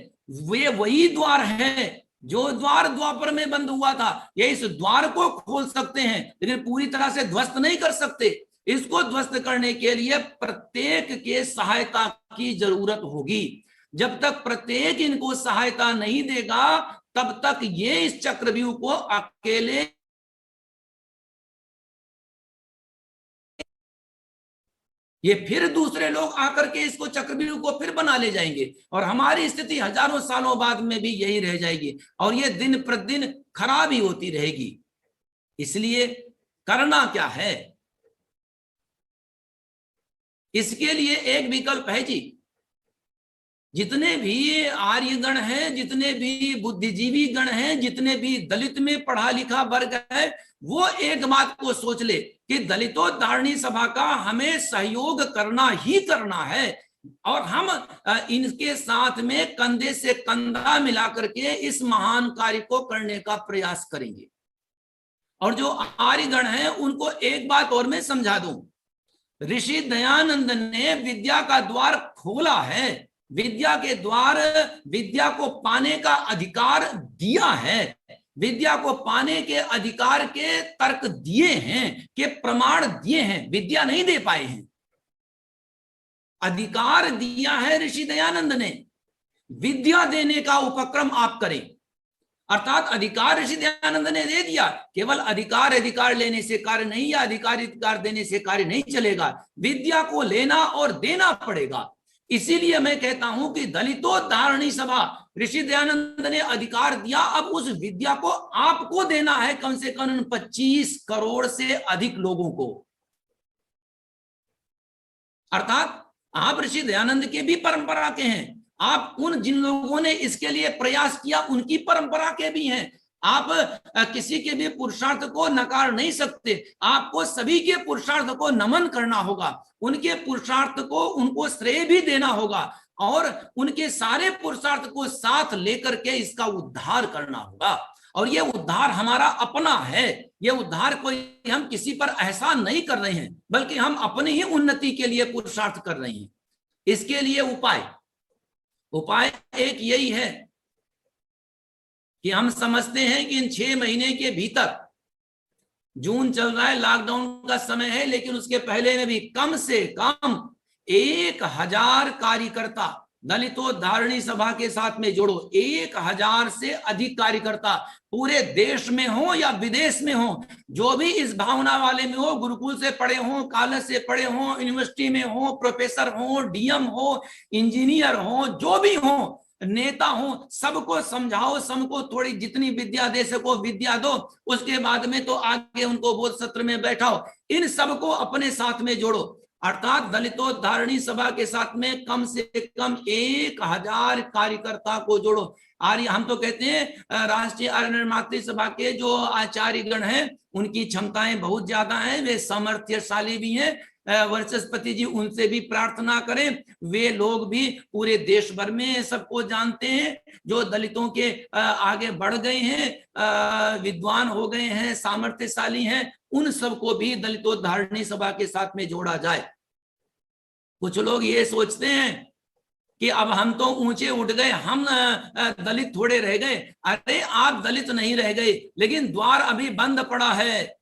S1: वे वही द्वार है जो द्वार द्वापर में बंद हुआ था, ये इस द्वार को खोल सकते हैं, लेकिन पूरी तरह से ध्वस्त नहीं कर सकते। इसको ध्वस्त करने के लिए प्रत्येक के सहायता की जरूरत होगी। जब तक प्रत्येक इनको सहायता नहीं देगा, तब तक ये इस चक्रव्यूह को अकेले ये फिर दूसरे लोग आकर के इसको चक्रव्यूह को फिर बना ले जाएंगे, और हमारी स्थिति हजारों सालों बाद में भी यही रह जाएगी, और ये दिन प्रतिदिन खराब ही होती रहेगी। इसलिए करना क्या है, इसके लिए एक विकल्प है जी। जितने भी आर्यगण हैं, जितने भी बुद्धिजीवी गण हैं, जितने भी दलित में पढ़ा लिखा वर्ग है, वो एक बात को सोच ले कि दलितोद्धारणी सभा का हमें सहयोग करना ही करना है, और हम इनके साथ में कंधे से कंधा मिला करके इस महान कार्य को करने का प्रयास करेंगे। और जो आर्यगण हैं उनको एक बात और मैं समझा दूं, ऋषि दयानंद ने विद्या का द्वार खोला है, विद्या के द्वार, विद्या को पाने का अधिकार दिया है, विद्या को पाने के अधिकार के तर्क दिए हैं, के प्रमाण दिए हैं, विद्या नहीं दे पाए हैं, अधिकार दिया है ऋषि दयानंद ने। विद्या देने का उपक्रम आप करें, अर्थात अधिकार ऋषि दयानंद ने दे दिया, केवल अधिकार लेने से कार्य नहीं, या अधिकार देने से कार्य नहीं चलेगा, विद्या को लेना और देना पड़ेगा। इसीलिए मैं कहता हूं कि दलितोद्धारणी सभा, ऋषि दयानंद ने अधिकार दिया, अब उस विद्या को आपको देना है, कम से कम 25 करोड़ से अधिक लोगों को। अर्थात आप ऋषि दयानंद के भी परंपरा के हैं, आप उन जिन लोगों ने इसके लिए प्रयास किया उनकी परंपरा के भी हैं। आप किसी के भी पुरुषार्थ को नकार नहीं सकते, आपको सभी के पुरुषार्थ को नमन करना होगा, उनके पुरुषार्थ को उनको श्रेय भी देना होगा, और उनके सारे पुरुषार्थ को साथ लेकर के इसका उद्धार करना होगा। और ये उद्धार हमारा अपना है, ये उद्धार कोई हम किसी पर एहसान नहीं कर रहे हैं, बल्कि हम अपनी ही उन्नति के लिए पुरुषार्थ कर रहे हैं। इसके लिए उपाय एक यही है कि हम समझते हैं कि इन 6 महीने के भीतर, जून चल रहा है, लॉकडाउन का समय है, लेकिन उसके पहले में भी कम से कम 1000 कार्यकर्ता दलितोद्धारणी सभा के साथ में जोड़ो। 1000 से अधिक कार्यकर्ता पूरे देश में हो या विदेश में हो, जो भी इस भावना वाले में हो, गुरुकुल से पढ़े हो, कॉलेज से पढ़े हो, यूनिवर्सिटी में हो, प्रोफेसर हो, डीएम हो, इंजीनियर हो, जो भी हो, नेता हो, सबको समझाओ, सबको थोड़ी जितनी विद्या दे सको विद्या दो, उसके बाद में तो आगे उनको बोध सत्र में बैठाओ, इन सबको अपने साथ में जोड़ो। अर्थात दलितोद्धारणी सभा के साथ में कम से कम 1000 कार्यकर्ता को जोड़ो। आर्य, हम तो कहते हैं राष्ट्रीय आर्य निर्मात्री सभा के जो आचार्य गण हैं, उनकी क्षमताएं बहुत ज्यादा हैं, वे सामर्थ्यशाली भी हैं। वर्चस्पति जी उनसे भी प्रार्थना करें, वे लोग भी पूरे देश भर में सबको जानते हैं, जो दलितों के आगे बढ़ गए हैं, विद्वान हो गए हैं, सामर्थ्यशाली हैं, उन सबको भी दलितोद्धारणी सभा के साथ में जोड़ा जाए। कुछ लोग ये सोचते हैं कि अब हम तो ऊंचे उठ गए, हम दलित थोड़े रह गए। अरे आप दलित नहीं रह गए, लेकिन द्वार अभी बंद पड़ा है।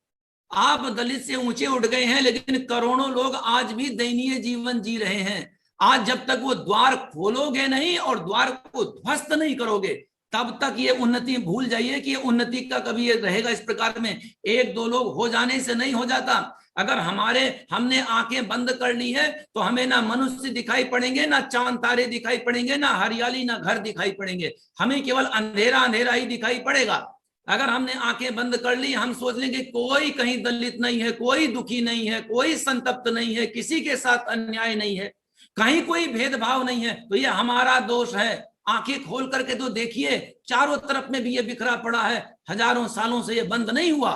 S1: आप दलित से ऊंचे उठ गए हैं, लेकिन करोड़ों लोग आज भी दयनीय जीवन जी रहे हैं। आज जब तक वो द्वार खोलोगे नहीं और द्वार को ध्वस्त नहीं करोगे, तब तक ये उन्नति भूल जाइए कि ये उन्नति का कभी ये रहेगा इस प्रकार में। 1-2 लोग हो जाने से नहीं हो जाता। अगर हमने आंखें बंद कर ली है तो हमें ना मनुष्य दिखाई पड़ेंगे, ना चांद तारे दिखाई पड़ेंगे, ना हरियाली, ना घर दिखाई पड़ेंगे, हमें केवल अंधेरा अंधेरा ही दिखाई पड़ेगा। अगर हमने आंखें बंद कर ली, हम सोच लेंगे कोई कहीं दलित नहीं है, कोई दुखी नहीं है, कोई संतप्त नहीं है, किसी के साथ अन्याय नहीं है, कहीं कोई भेदभाव नहीं है, तो ये हमारा दोष है। आंखें खोल करके तो देखिए, चारों तरफ में भी ये बिखरा पड़ा है, हजारों सालों से ये बंद नहीं हुआ।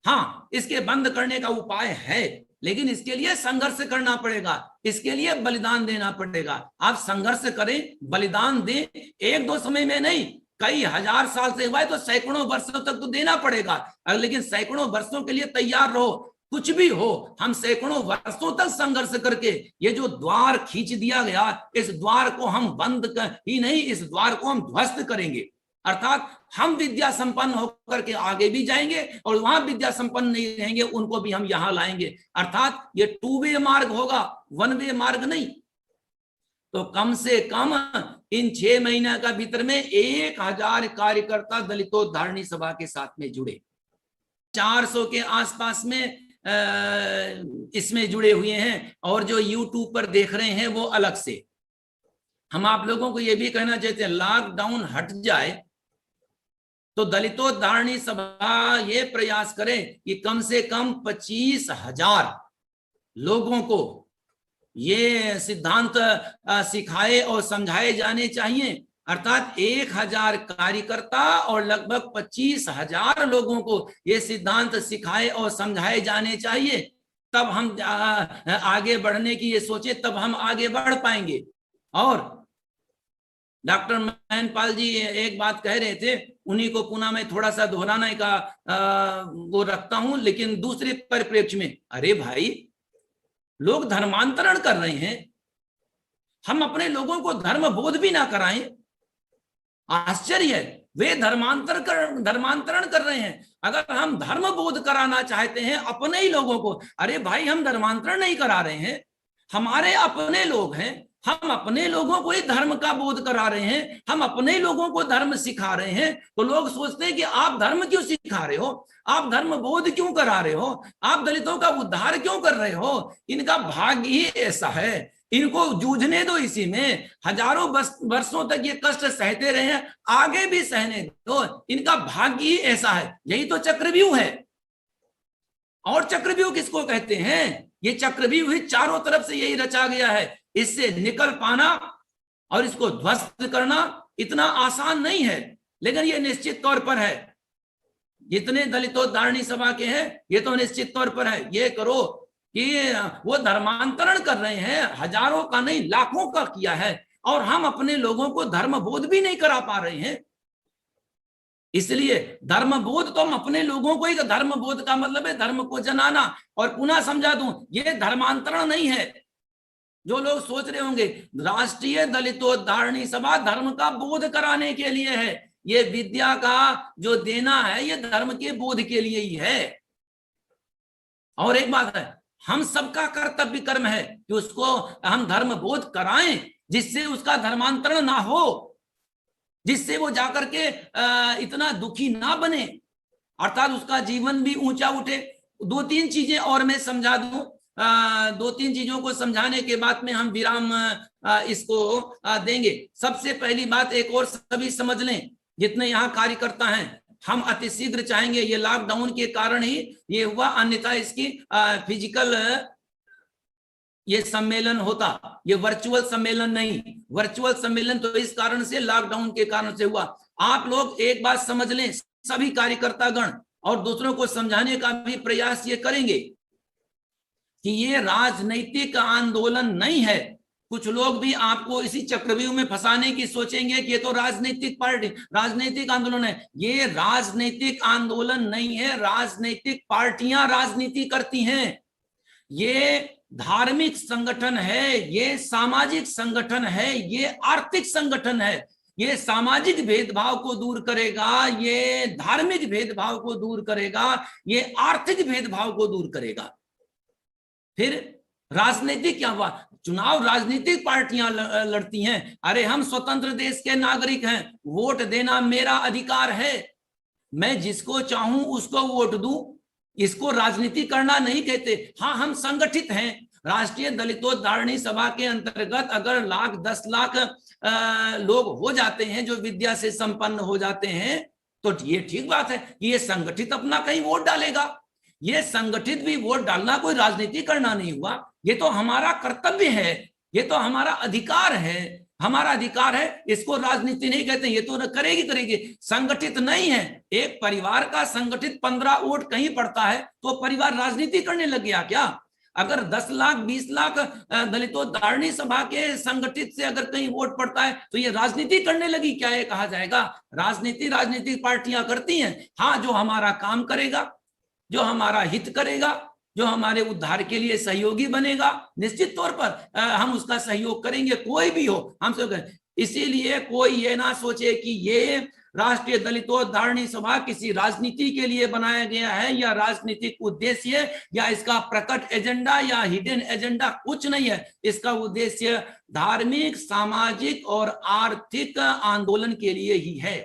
S1: हाँ, इसके बंद करने का उपाय है, लेकिन इसके लिए संघर्ष करना पड़ेगा, इसके लिए बलिदान देना पड़ेगा। आप संघर्ष करें, बलिदान दें, 1-2 समय में नहीं, कई हजार साल से हुआ है तो सैकड़ों वर्षों तक तो देना पड़ेगा, लेकिन सैकड़ों वर्षों के लिए तैयार रहो, कुछ भी हो हम सैकड़ों वर्षों तक संघर्ष करके ये जो द्वार खींच दिया गया, इस द्वार को हम बंद ही नहीं, इस द्वार को हम ध्वस्त करेंगे। अर्थात हम विद्या संपन्न होकर के आगे भी जाएंगे और वहां विद्या संपन्न नहीं रहेंगे उनको भी हम यहां लाएंगे। अर्थात ये 2 वे मार्ग होगा, 1 वे मार्ग नहीं। तो कम से कम इन 6 महीने का भीतर में 1000 कार्यकर्ता दलितोद्धारणी सभा के साथ में जुड़े, 400 के आसपास में इसमें जुड़े हुए हैं, और जो यूट्यूब पर देख रहे हैं वो अलग से। हम आप लोगों को ये भी कहना चाहते हैं, लॉकडाउन हट जाए तो दलितोद्धारणी सभा ये प्रयास करे कि कम से कम 25,000 लोगों को ये सिद्धांत सिखाए और समझाए जाने चाहिए। अर्थात 1000 कार्यकर्ता और लगभग 25,000 लोगों को ये सिद्धांत सिखाए और समझाए जाने चाहिए, तब हम आगे बढ़ने की ये सोचे, तब हम आगे बढ़ पाएंगे। और डॉक्टर महनपाल जी एक बात कह रहे थे, उन्हीं को पुनः मैं थोड़ा सा दोहराने का वो रखता हूं, लेकिन दूसरे परिप्रेक्ष्य में। अरे भाई, लोग धर्मांतरण कर रहे हैं, हम अपने लोगों को धर्म बोध भी ना कराएं? आश्चर्य है, वे धर्मांतरण कर रहे हैं। अगर हम धर्म बोध कराना चाहते हैं अपने ही लोगों को, अरे भाई हम धर्मांतरण नहीं करा रहे हैं, हमारे अपने लोग हैं, हम अपने लोगों को ही धर्म का बोध करा रहे हैं, हम अपने लोगों को धर्म सिखा रहे हैं। तो लोग सोचते हैं कि आप धर्म क्यों सिखा रहे हो, आप धर्म बोध क्यों करा रहे हो, आप दलितों का उद्धार क्यों कर रहे हो? इनका भाग्य ही ऐसा है, इनको जूझने दो इसी में, हजारों वर्षों तक ये कष्ट सहते रहे हैं, आगे भी सहने दो, इनका भाग्य ही ऐसा है। यही तो चक्रव्यूह है। और चक्रव्यूह किसको कहते हैं? ये चक्रव्यूह ही चारों तरफ से यही रचा गया है। इससे निकल पाना और इसको ध्वस्त करना इतना आसान नहीं है, लेकिन ये निश्चित तौर पर है। जितने दलितोद्धारणी सभा के हैं ये तो निश्चित तौर पर है। ये करो कि वो धर्मांतरण कर रहे हैं, हजारों का नहीं लाखों का किया है, और हम अपने लोगों को धर्म बोध भी नहीं करा पा रहे हैं। इसलिए धर्म बोध तो हम अपने लोगों को ही, धर्म बोध का मतलब है धर्म को जनाना। और पुनः समझा दूं, ये धर्मांतरण नहीं है। जो लोग सोच रहे होंगे राष्ट्रीय दलितोद्धारणी सभा धर्म का बोध कराने के लिए है, ये विद्या का जो देना है ये धर्म के बोध के लिए ही है। और एक बात है, हम सबका कर्तव्य कर्म है कि उसको हम धर्म बोध कराएं, जिससे उसका धर्मांतरण ना हो, जिससे वो जाकर के इतना दुखी ना बने, अर्थात उसका जीवन भी ऊंचा उठे। 2-3 चीजें और मैं समझा दूं, 2-3 चीजों को समझाने के बाद में हम विराम इसको देंगे। सबसे पहली बात एक और सभी समझ लें, जितने यहाँ कार्यकर्ता हैं, हम अतिशीघ्र चाहेंगे, ये लॉकडाउन के कारण ही ये हुआ, अन्यथा इसकी फिजिकल ये सम्मेलन होता, ये वर्चुअल सम्मेलन नहीं। वर्चुअल सम्मेलन तो इस कारण से, लॉकडाउन के कारण से हुआ। आप लोग एक बात समझ लें, सभी कार्यकर्तागण, और दूसरों को समझाने का भी प्रयास ये करेंगे कि ये राजनीतिक आंदोलन नहीं है। कुछ लोग भी आपको इसी चक्रव्यूह में फंसाने की सोचेंगे कि ये तो राजनीतिक पार्टी, राजनीतिक आंदोलन है। ये राजनीतिक आंदोलन नहीं है, राजनीतिक पार्टियां राजनीति करती हैं। ये धार्मिक संगठन है, ये सामाजिक संगठन है, ये आर्थिक संगठन है। ये सामाजिक भेदभाव को दूर करेगा, ये धार्मिक भेदभाव को दूर करेगा, ये आर्थिक भेदभाव को दूर करेगा। फिर राजनीति क्या हुआ? चुनाव राजनीतिक पार्टियां लड़ती हैं। अरे हम स्वतंत्र देश के नागरिक हैं, वोट देना मेरा अधिकार है, मैं जिसको चाहूं उसको वोट दूं, इसको राजनीति करना नहीं कहते। हाँ, हम संगठित हैं। राष्ट्रीय दलितोद्धारणी सभा के अंतर्गत अगर 10 लाख लोग हो जाते हैं जो विद्या से संपन्न हो जाते हैं, तो ये ठीक बात है कि ये संगठित अपना कहीं वोट डालेगा। ये संगठित भी वोट डालना कोई राजनीति करना नहीं हुआ। ये तो हमारा कर्तव्य है, ये तो हमारा अधिकार है, हमारा अधिकार है, इसको राजनीति नहीं कहते। ये तो करेगी। संगठित नहीं है। एक परिवार का संगठित 15 वोट कहीं पड़ता है तो परिवार राजनीति करने लग गया क्या? अगर 10 लाख 20 लाख दलितोद्धारणी सभा के संगठित से अगर कहीं वोट पड़ता है तो ये राजनीति करने लगी क्या, ये कहा जाएगा? राजनीति राजनीतिक पार्टियां करती हैं। हाँ, जो हमारा काम करेगा, जो हमारा हित करेगा, जो हमारे उद्धार के लिए सहयोगी बनेगा, निश्चित तौर पर हम उसका सहयोग करेंगे, कोई भी हो हम सब। इसीलिए कोई ये ना सोचे कि ये राष्ट्रीय दलितोद्धारणी सभा किसी राजनीति के लिए बनाया गया है या राजनीतिक उद्देश्य या इसका प्रकट एजेंडा या हिडन एजेंडा, कुछ नहीं है। इसका उद्देश्य धार्मिक, सामाजिक और आर्थिक आंदोलन के लिए ही है।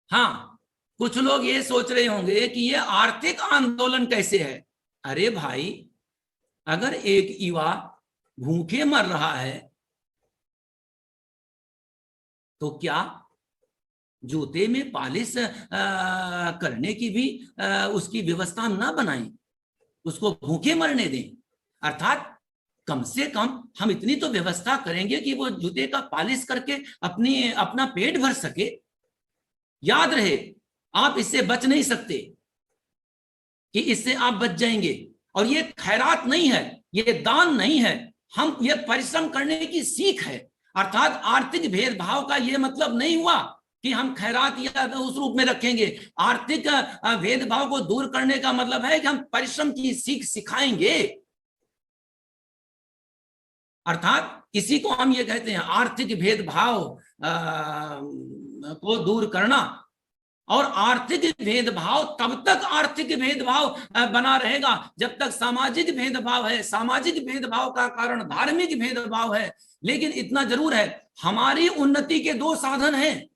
S1: हाँ, कुछ लोग ये सोच रहे होंगे कि ये आर्थिक आंदोलन कैसे है। अरे भाई, अगर एक युवा भूखे मर रहा है तो क्या जूते में पालिश करने की भी उसकी व्यवस्था ना बनाएं, उसको भूखे मरने दें? अर्थात कम से कम हम इतनी तो व्यवस्था करेंगे कि वो जूते का पालिश करके अपना पेट भर सके। याद रहे, आप इससे बच नहीं सकते कि इससे आप बच जाएंगे। और ये खैरात नहीं है, ये दान नहीं है, हम ये परिश्रम करने की सीख है। अर्थात आर्थिक भेदभाव का ये मतलब नहीं हुआ कि हम खैरात या उस रूप में रखेंगे। आर्थिक भेदभाव को दूर करने का मतलब है कि हम परिश्रम की सीख सिखाएंगे। अर्थात किसी को हम ये कहते हैं आर्थिक भेदभाव को दूर करना। और आर्थिक भेदभाव तब तक आर्थिक भेदभाव बना रहेगा जब तक सामाजिक भेदभाव है। सामाजिक भेदभाव का कारण धार्मिक भेदभाव है। लेकिन इतना जरूर है, हमारी उन्नति के दो साधन हैं।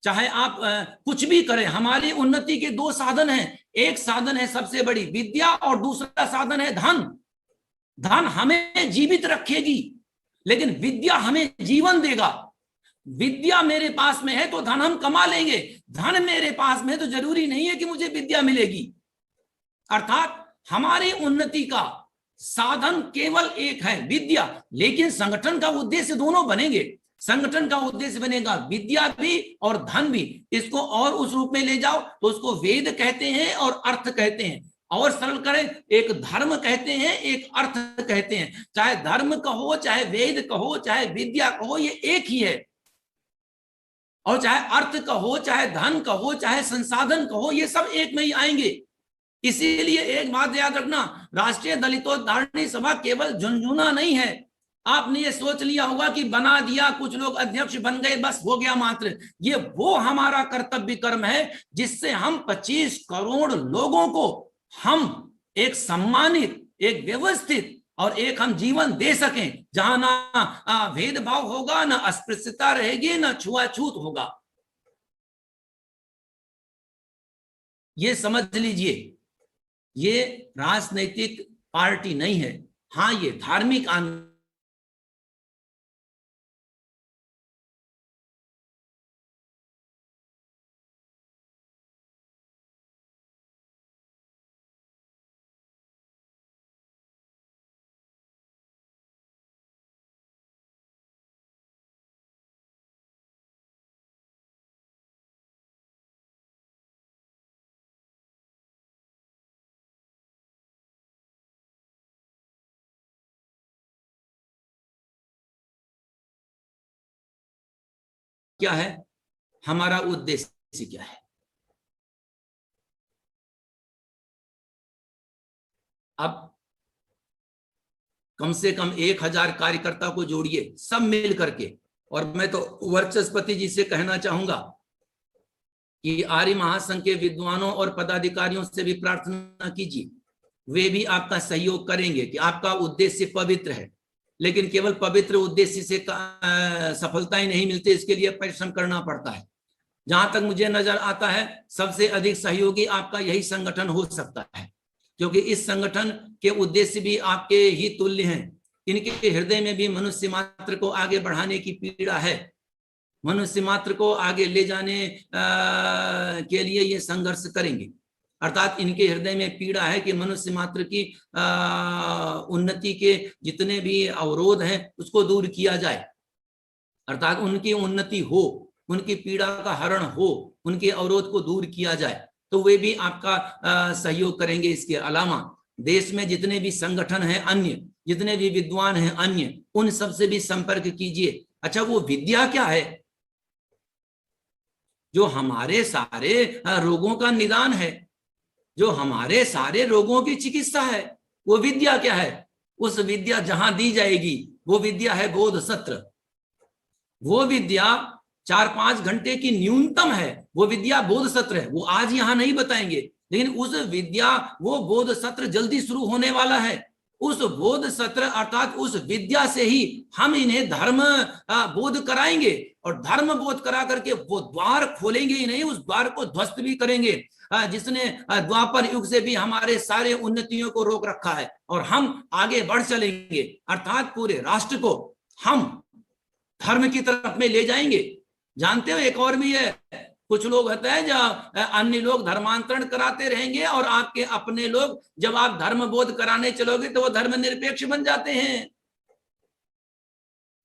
S1: चाहे आप कुछ भी करें, हमारी उन्नति के दो साधन हैं। एक साधन है सबसे बड़ी विद्या और दूसरा साधन है धन। धन हमें जीवित रखेगी, लेकिन विद्या हमें जीवन देगा। विद्या मेरे पास में है तो धन हम कमा लेंगे, धन मेरे पास में है तो जरूरी नहीं है कि मुझे विद्या मिलेगी। अर्थात हमारी उन्नति का साधन केवल एक है, विद्या। लेकिन संगठन का उद्देश्य दोनों बनेंगे। संगठन का उद्देश्य बनेगा विद्या भी और धन भी। इसको और उस रूप में ले जाओ तो उसको वेद कहते हैं और अर्थ कहते हैं। और सरल करें, एक धर्म कहते हैं, एक अर्थ कहते हैं। चाहे धर्म कहो, चाहे वेद कहो, चाहे विद्या कहो, ये एक ही है। और चाहे अर्थ कहो, चाहे धन कहो, चाहे संसाधन कहो, ये सब एक में ही आएंगे। इसीलिए एक बात याद रखना, राष्ट्रीय दलितोद्धारणी सभा केवल झुनझुना नहीं है। आपने ये सोच लिया होगा कि बना दिया, कुछ लोग अध्यक्ष बन गए, बस हो गया मात्र। ये वो हमारा कर्तव्य कर्म है जिससे हम 25 करोड़ लोगों को हम एक सम्मानित, एक व्यवस्थित और एक हम जीवन दे सकें, जहां ना भेदभाव होगा, ना अस्पृश्यता रहेगी, ना छुआछूत होगा। ये समझ लीजिए, ये राजनीतिक पार्टी नहीं है। हाँ, ये धार्मिक आंदोलन। क्या है हमारा उद्देश्य, क्या है? अब कम से कम 1000 कार्यकर्ता को जोड़िए, सब मिल करके। और मैं तो वर्चस्पति जी से कहना चाहूंगा कि आर्य महासंघ के विद्वानों और पदाधिकारियों से भी प्रार्थना कीजिए, वे भी आपका सहयोग करेंगे कि आपका उद्देश्य पवित्र है। लेकिन केवल पवित्र उद्देश्य से सफलता ही नहीं मिलती, इसके लिए परिश्रम करना पड़ता है। जहां तक मुझे नजर आता है, सबसे अधिक सहयोगी आपका यही संगठन हो सकता है, क्योंकि इस संगठन के उद्देश्य भी आपके ही तुल्य हैं। इनके हृदय में भी मनुष्य मात्र को आगे बढ़ाने की पीड़ा है। मनुष्य मात्र को आगे ले जाने के लिए ये संघर्ष करेंगे। अर्थात इनके हृदय में पीड़ा है कि मनुष्य मात्र की उन्नति के जितने भी अवरोध हैं उसको दूर किया जाए। अर्थात उनकी उन्नति हो, उनकी पीड़ा का हरण हो, उनके अवरोध को दूर किया जाए। तो वे भी आपका सहयोग करेंगे। इसके अलावा देश में जितने भी संगठन हैं, अन्य जितने भी विद्वान हैं अन्य, उन सब से भी संपर्क कीजिए। अच्छा, वो विद्या क्या है? जो हमारे सारे रोगों का निदान है, जो हमारे सारे रोगों की चिकित्सा है, वो विद्या क्या है? उस विद्या जहां दी जाएगी वो विद्या है बोध सत्र। वो विद्या 4-5 घंटे की न्यूनतम है, वो विद्या बोध सत्र है। वो आज यहां नहीं बताएंगे, लेकिन उस विद्या, वो बोध सत्र जल्दी शुरू होने वाला है। उस बोध सत्र अर्थात उस विद्या से ही हम इन्हें धर्म बोध कराएंगे, और धर्म बोध करा करके वो द्वार खोलेंगे ही नहीं, उस द्वार को ध्वस्त भी करेंगे जिसने द्वापर युग से भी हमारे सारे उन्नतियों को रोक रखा है। और हम आगे बढ़ चलेंगे, अर्थात पूरे राष्ट्र को हम धर्म की तरफ में ले जाएंगे। जानते हो, एक और भी है, कुछ लोग होते हैं जब अन्य लोग धर्मांतरण कराते रहेंगे और आपके अपने लोग जब आप धर्म बोध कराने चलोगे तो वो धर्मनिरपेक्ष बन जाते हैं।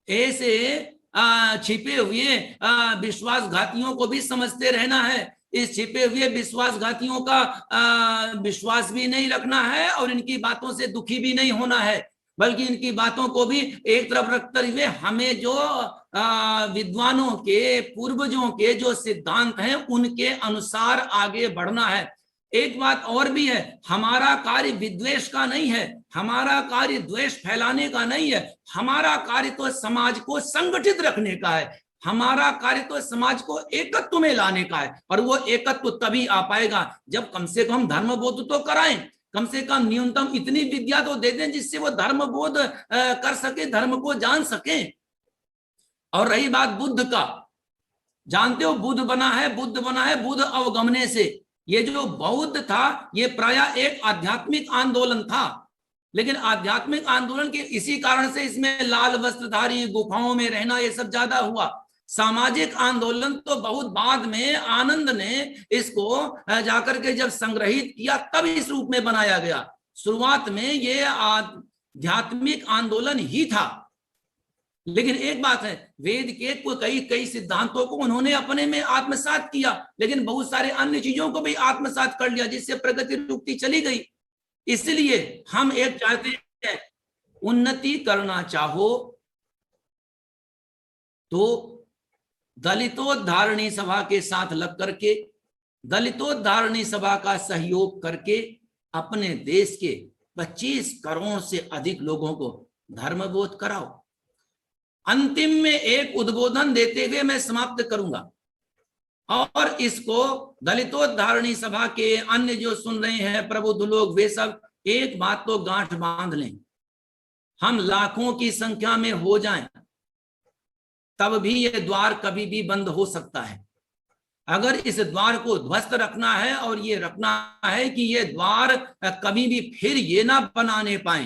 S1: ऐसे छिपे हुए विश्वासघातियों को भी समझते रहना है। इस छिपे हुए विश्वासघातियों का विश्वास भी नहीं रखना है और इनकी बातों से दुखी भी नहीं होना है, बल्कि इनकी बातों को भी एक तरफ रखते हुए हमें जो विद्वानों के, पूर्वजों के जो सिद्धांत हैं उनके अनुसार आगे बढ़ना है। एक बात और भी है, हमारा कार्य विद्वेष का नहीं है, हमारा कार्य द्वेष फैलाने का नहीं है, हमारा कार्य तो समाज को संगठित रखने का है, हमारा कार्य तो समाज को एकत्व में लाने का है। और वो एकत्व तभी आ पाएगा जब कम से कम धर्म बोध तो कराएं, कम से कम न्यूनतम इतनी विद्या तो दे दें जिससे वो धर्म बोध कर सके, धर्म को जान सके। और रही बात बुद्ध का, जानते हो बुद्ध बना है बुद्ध अवगमने से। ये जो बौद्ध था ये प्रायः एक आध्यात्मिक आंदोलन था, लेकिन आध्यात्मिक आंदोलन के इसी कारण से इसमें लाल वस्त्रधारी, गुफाओं में रहना, ये सब ज्यादा हुआ। सामाजिक आंदोलन तो बहुत बाद में आनंद ने इसको जाकर के जब संग्रहित किया तब इस रूप में बनाया गया। शुरुआत में ये आध्यात्मिक आंदोलन ही था। लेकिन एक बात है, वेद के कई सिद्धांतों को उन्होंने अपने में आत्मसात किया, लेकिन बहुत सारे अन्य चीजों को भी आत्मसात कर लिया, जिससे प्रगति रुकती चली गई। इसलिए हम एक चाहते हैं, उन्नति करना चाहो तो दलितोद्धारणी सभा के साथ लग करके, दलितोद्धारणी सभा का सहयोग करके अपने देश के 25 करोड़ से अधिक लोगों को धर्मबोध कराओ। अंतिम में एक उद्बोधन देते हुए मैं समाप्त करूंगा, और इसको दलितोद्धारणी सभा के अन्य जो सुन रहे हैं प्रबुद्ध लोग, वे सब एक बात तो गांठ बांध लें, हम लाखों की संख्या में हो जाएं तब भी यह द्वार कभी भी बंद हो सकता है। अगर इस द्वार को ध्वस्त रखना है और ये रखना है कि ये द्वार कभी भी फिर ये ना बनाने पाए,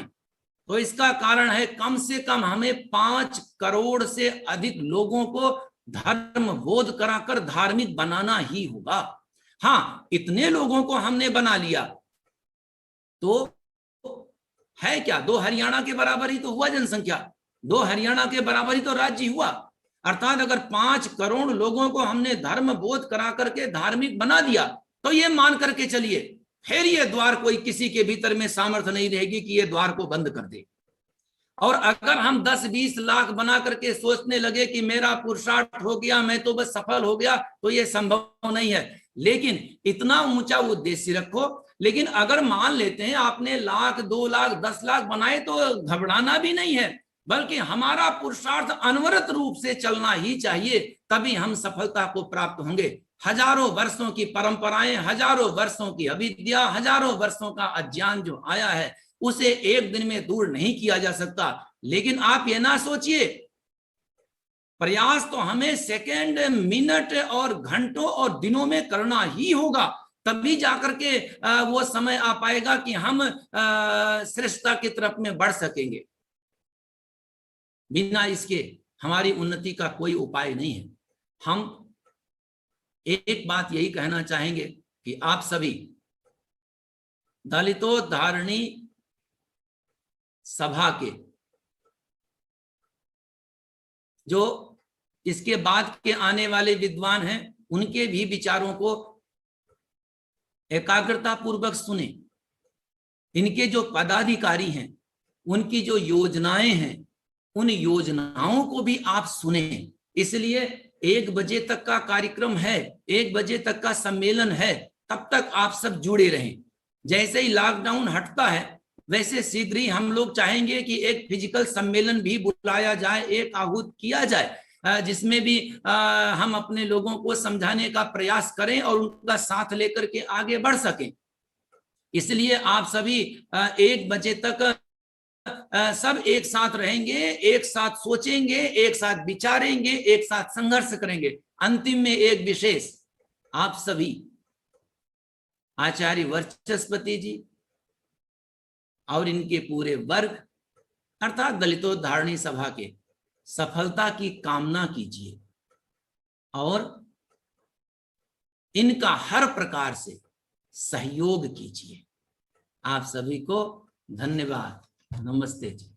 S1: तो इसका कारण है कम से कम हमें 5 करोड़ से अधिक लोगों को धर्म बोध कराकर धार्मिक बनाना ही होगा। हाँ, इतने लोगों को हमने बना लिया तो है क्या, 2 हरियाणा के बराबर ही तो हुआ जनसंख्या, 2 हरियाणा के बराबर ही तो राज्य हुआ। अर्थात अगर 5 करोड़ लोगों को हमने धर्म बोध करा करके धार्मिक बना दिया तो ये मान करके चलिए फिर ये द्वार कोई किसी के भीतर में सामर्थ्य नहीं रहेगी कि ये द्वार को बंद कर दे। और अगर हम 10-20 लाख बना करके सोचने लगे कि मेरा पुरुषार्थ हो गया, मैं तो बस सफल हो गया, तो ये संभव नहीं है। लेकिन इतना ऊंचा उद्देश्य रखो। लेकिन अगर मान लेते हैं आपने 1 लाख, 2 लाख, 10 लाख बनाए तो घबराना भी नहीं है, बल्कि हमारा पुरुषार्थ अनवरत रूप से चलना ही चाहिए, तभी हम सफलता को प्राप्त होंगे। हजारों वर्षों की परंपराएं, हजारों वर्षों की अविद्या, हजारों वर्षों का अज्ञान जो आया है उसे एक दिन में दूर नहीं किया जा सकता। लेकिन आप ये ना सोचिए, प्रयास तो हमें सेकंड, मिनट और घंटों और दिनों में करना ही होगा, तभी जाकर के वो समय आ पाएगा कि हम श्रेष्ठता की तरफ में बढ़ सकेंगे। बिना इसके हमारी उन्नति का कोई उपाय नहीं है। हम एक बात यही कहना चाहेंगे कि आप सभी दलितोद्धारणी सभा के जो इसके बाद के आने वाले विद्वान हैं, उनके भी विचारों को एकाग्रता पूर्वक सुने। इनके जो पदाधिकारी हैं, उनकी जो योजनाएं हैं, उन योजनाओं को भी आप सुने। इसलिए 1 बजे तक का कार्यक्रम है, 1 बजे तक का सम्मेलन है, तब तक आप सब जुड़े रहें। जैसे ही लॉकडाउन हटता है, वैसे शीघ्र ही हम लोग चाहेंगे कि एक फिजिकल सम्मेलन भी बुलाया जाए, एक आहूत किया जाए, जिसमें भी हम अपने लोगों को समझाने का प्रयास करें और उनका साथ लेकर के आगे बढ़ सकें। इसलिए आप सभी 1 बजे तक सब एक साथ रहेंगे, एक साथ सोचेंगे, एक साथ विचारेंगे, एक साथ संघर्ष करेंगे। अंतिम में एक विशेष, आप सभी आचार्य वर्चस्पति जी और इनके पूरे वर्ग अर्थात दलितोद्धारणी सभा के सफलता की कामना कीजिए और इनका हर प्रकार से सहयोग कीजिए। आप सभी को धन्यवाद। नमस्ते जी।